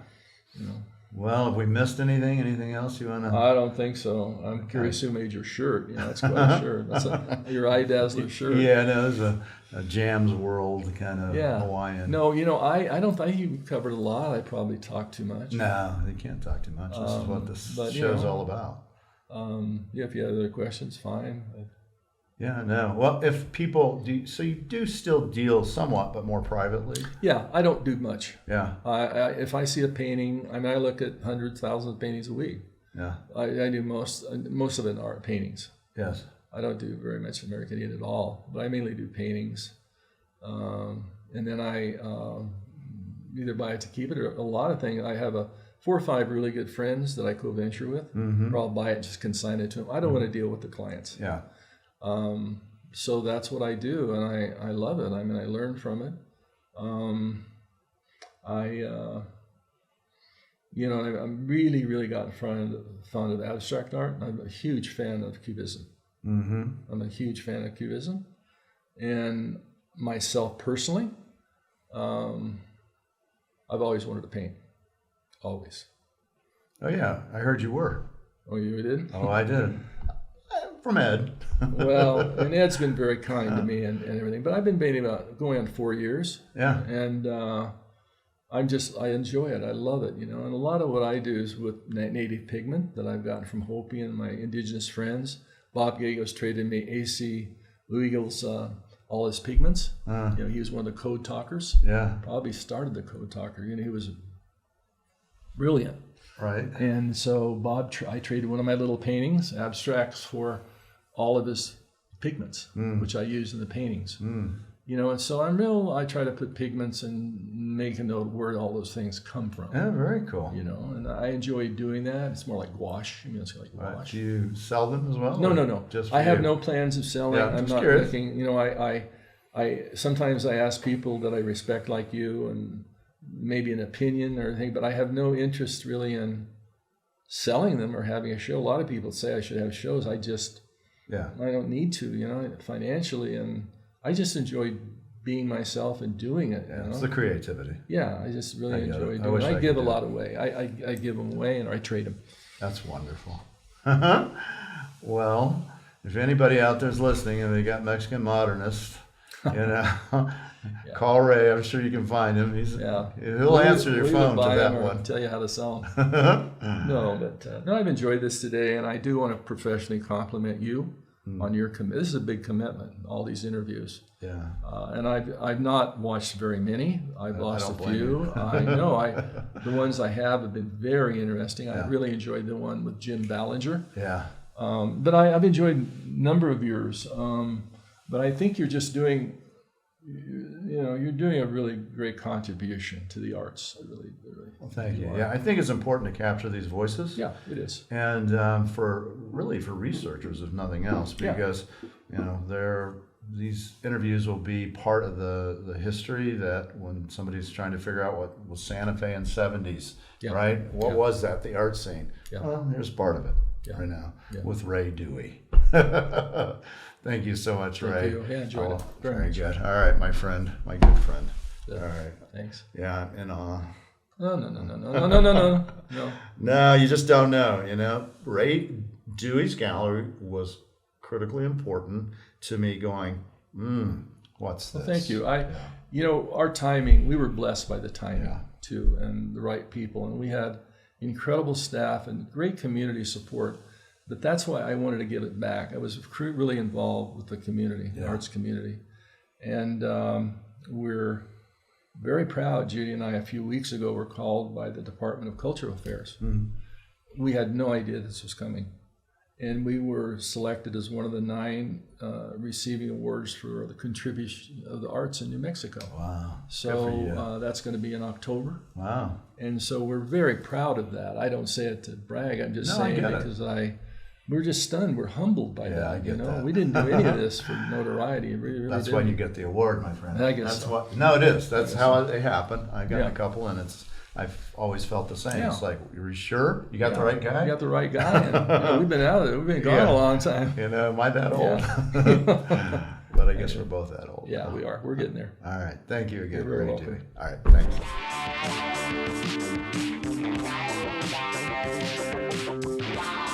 Well, have we missed anything? Anything else you want to? I don't think so. I'm curious who made your shirt. That's quite a shirt. That's your eye dazzler shirt. Yeah, no, it's a Jam's World kind of Hawaiian. No, I don't think you covered a lot. I probably talked too much. No, you can't talk too much. This is what this show's all about. If you have other questions, fine. Yeah, no. Well, if people do, so you do still deal somewhat, but more privately. Yeah, I don't do much. Yeah. If I see a painting, I mean, I look at hundreds, thousands of paintings a week. Yeah. I do most of it art paintings. Yes. I don't do very much American Indian at all, but I mainly do paintings. And then I either buy it to keep it or a lot of things. I have 4 or 5 really good friends that I co-venture with, or I'll buy it and just consign it to them. I don't want to deal with the clients. Yeah. So that's what I do, and I love it. I mean, I learn from it. I'm really, really gotten fond of abstract art. I'm a huge fan of Cubism. I'm a huge fan of Cubism. And myself personally, I've always wanted to paint. Always. Oh, yeah. I heard you were. Oh, you did? Oh, I did. From Ed. Well, and Ed's been very kind to me and everything, but I've been painting about going on 4 years. Yeah. And I enjoy it. I love it, And a lot of what I do is with native pigment that I've gotten from Hopi and my indigenous friends. Bob Gagos traded me A.C. Luigel's all his pigments. He was one of the code talkers. Yeah. Probably started the code talker. He was brilliant. Right. And so Bob, I traded one of my little paintings, abstracts, for all of his pigments, which I use in the paintings. And so I try to put pigments and make a note where all those things come from. Yeah, very cool. And I enjoy doing that. It's more like gouache. It's like gouache. Right. Do you sell them as well? No. Just I have no plans of selling. Yeah, I'm just not curious. looking. I sometimes I ask people that I respect like you and maybe an opinion or anything, but I have no interest really in selling them or having a show. A lot of people say I should have shows. I don't need to, financially, and I just enjoy being myself and doing it. It's the creativity. Yeah, I just really enjoy doing wish it. I I give could a do lot it. away. I give them away or I trade them. That's wonderful. Well, if anybody out there's listening and they got Mexican modernists, call Ray. I'm sure you can find him. He'll answer your phone to that one. Tell you how to sell them. No, I've enjoyed this today, and I do want to professionally compliment you on your commitment. This is a big commitment. All these interviews. Yeah. And I've not watched very many. I've lost a few. I know. The ones I have been very interesting. I really enjoyed the one with Jim Ballinger. Yeah. But I've enjoyed a number of yours. But I think you're just doing, you're doing a really great contribution to the arts. Really. Well, thank you. Yeah, I think it's important to capture these voices. Yeah, it is. And for researchers, if nothing else, because these interviews will be part of the history that when somebody's trying to figure out what was Santa Fe in the 70s, right? What was that, the art scene? Yeah. Well, here's part of it right now with Ray Dewey. Thank you so much, Ray. Thank you. Yeah, enjoyed it. Very good. All right, my friend, my good friend. Yeah. All right. Thanks. Yeah, I'm in awe. No. No, you just don't know. Ray Dewey's gallery was critically important to me going, what's this? Well, thank you. Our timing, we were blessed by the timing too, and the right people. And we had incredible staff and great community support. But that's why I wanted to give it back. I was really involved with the community, the arts community. And we're very proud, Judy and I, a few weeks ago, were called by the Department of Cultural Affairs. We had no idea this was coming. And we were selected as one of the 9 receiving awards for the contribution of the arts in New Mexico. Wow. So that's going to be in October. Wow. And so we're very proud of that. I don't say it to brag. I'm just saying it because we're just stunned. We're humbled by that. I get that. We didn't do any of this for notoriety. Really That's why you get the award, my friend. I guess so. No, it is. That's how it happened. I got a couple, and I've always felt the same. It's like, are you sure you got the right guy? You got the right guy. And, we've been out of it. We've been gone a long time. Am I that old? But I guess we're both that old. Yeah, we are. We're getting there. All right. Thank you again, You're very Ray welcome. Dewey. All right. Thanks.